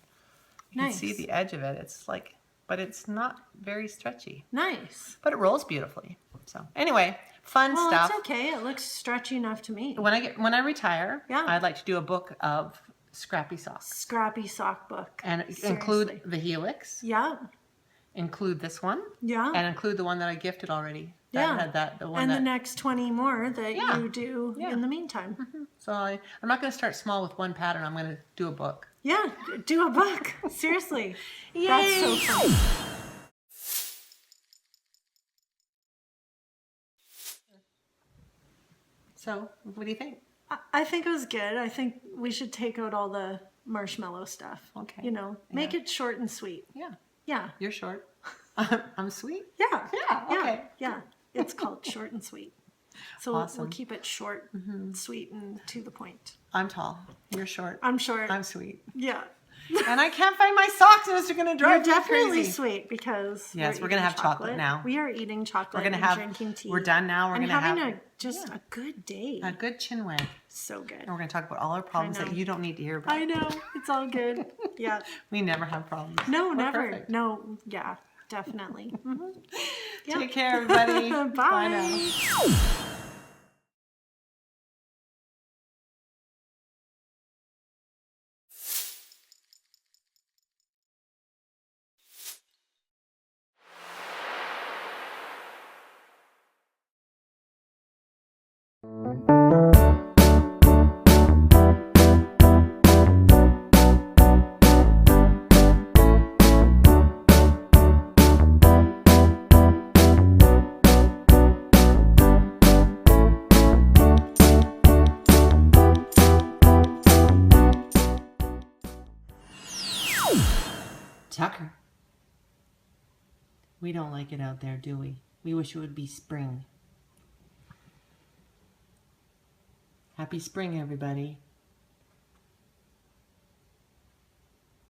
Speaker 2: You
Speaker 1: Nice.
Speaker 2: can see the edge of it. It's like, but it's not very stretchy.
Speaker 1: Nice.
Speaker 2: But it rolls beautifully. So anyway, fun
Speaker 1: Well,
Speaker 2: stuff.
Speaker 1: it's okay. It looks stretchy enough to me.
Speaker 2: When I retire,
Speaker 1: Yeah.
Speaker 2: I'd like to do a book of scrappy socks
Speaker 1: Scrappy sock book.
Speaker 2: and include the helix,
Speaker 1: Yeah.
Speaker 2: include this one,
Speaker 1: Yeah.
Speaker 2: and include the one that I gifted already.
Speaker 1: Yeah.
Speaker 2: That had the one
Speaker 1: And
Speaker 2: that.
Speaker 1: the next 20 more that
Speaker 2: Yeah.
Speaker 1: you do
Speaker 2: Yeah.
Speaker 1: in the meantime.
Speaker 2: So I'm not going to start small with one pattern. I'm going to do a book.
Speaker 1: Yeah, do a book. Seriously. That's so fun.
Speaker 2: So what do you think?
Speaker 1: I think it was good. I think we should take out all the marshmallow stuff.
Speaker 2: Okay.
Speaker 1: You know, make it short and sweet.
Speaker 2: Yeah,
Speaker 1: Yeah.
Speaker 2: you're short. I'm sweet.
Speaker 1: Yeah.
Speaker 2: Yeah, okay.
Speaker 1: Yeah. It's called short and sweet. So
Speaker 2: Awesome.
Speaker 1: we'll keep it short, sweet, and to the point.
Speaker 2: I'm tall. You're short.
Speaker 1: I'm short.
Speaker 2: I'm sweet.
Speaker 1: Yeah.
Speaker 2: And I can't find my socks, and it's going to drive
Speaker 1: You're
Speaker 2: me
Speaker 1: definitely
Speaker 2: crazy.
Speaker 1: sweet because
Speaker 2: Yes, we're
Speaker 1: eating
Speaker 2: gonna have chocolate now.
Speaker 1: We are eating chocolate.
Speaker 2: We're going to
Speaker 1: and
Speaker 2: have.
Speaker 1: drinking tea.
Speaker 2: We're done now. We're
Speaker 1: and
Speaker 2: going to
Speaker 1: having
Speaker 2: have
Speaker 1: a good day.
Speaker 2: a good chin wag.
Speaker 1: So good.
Speaker 2: And we're going to talk about all our problems
Speaker 1: know.
Speaker 2: that you don't need to hear about.
Speaker 1: I know. It's all good. Yeah.
Speaker 2: We never have problems.
Speaker 1: No,
Speaker 2: We're
Speaker 1: never.
Speaker 2: perfect.
Speaker 1: No. Yeah. Definitely. Yeah.
Speaker 2: Take care, everybody.
Speaker 1: Bye.
Speaker 2: Bye now. Tucker. We don't like it out there, do we? We wish it would be spring. Happy spring, everybody.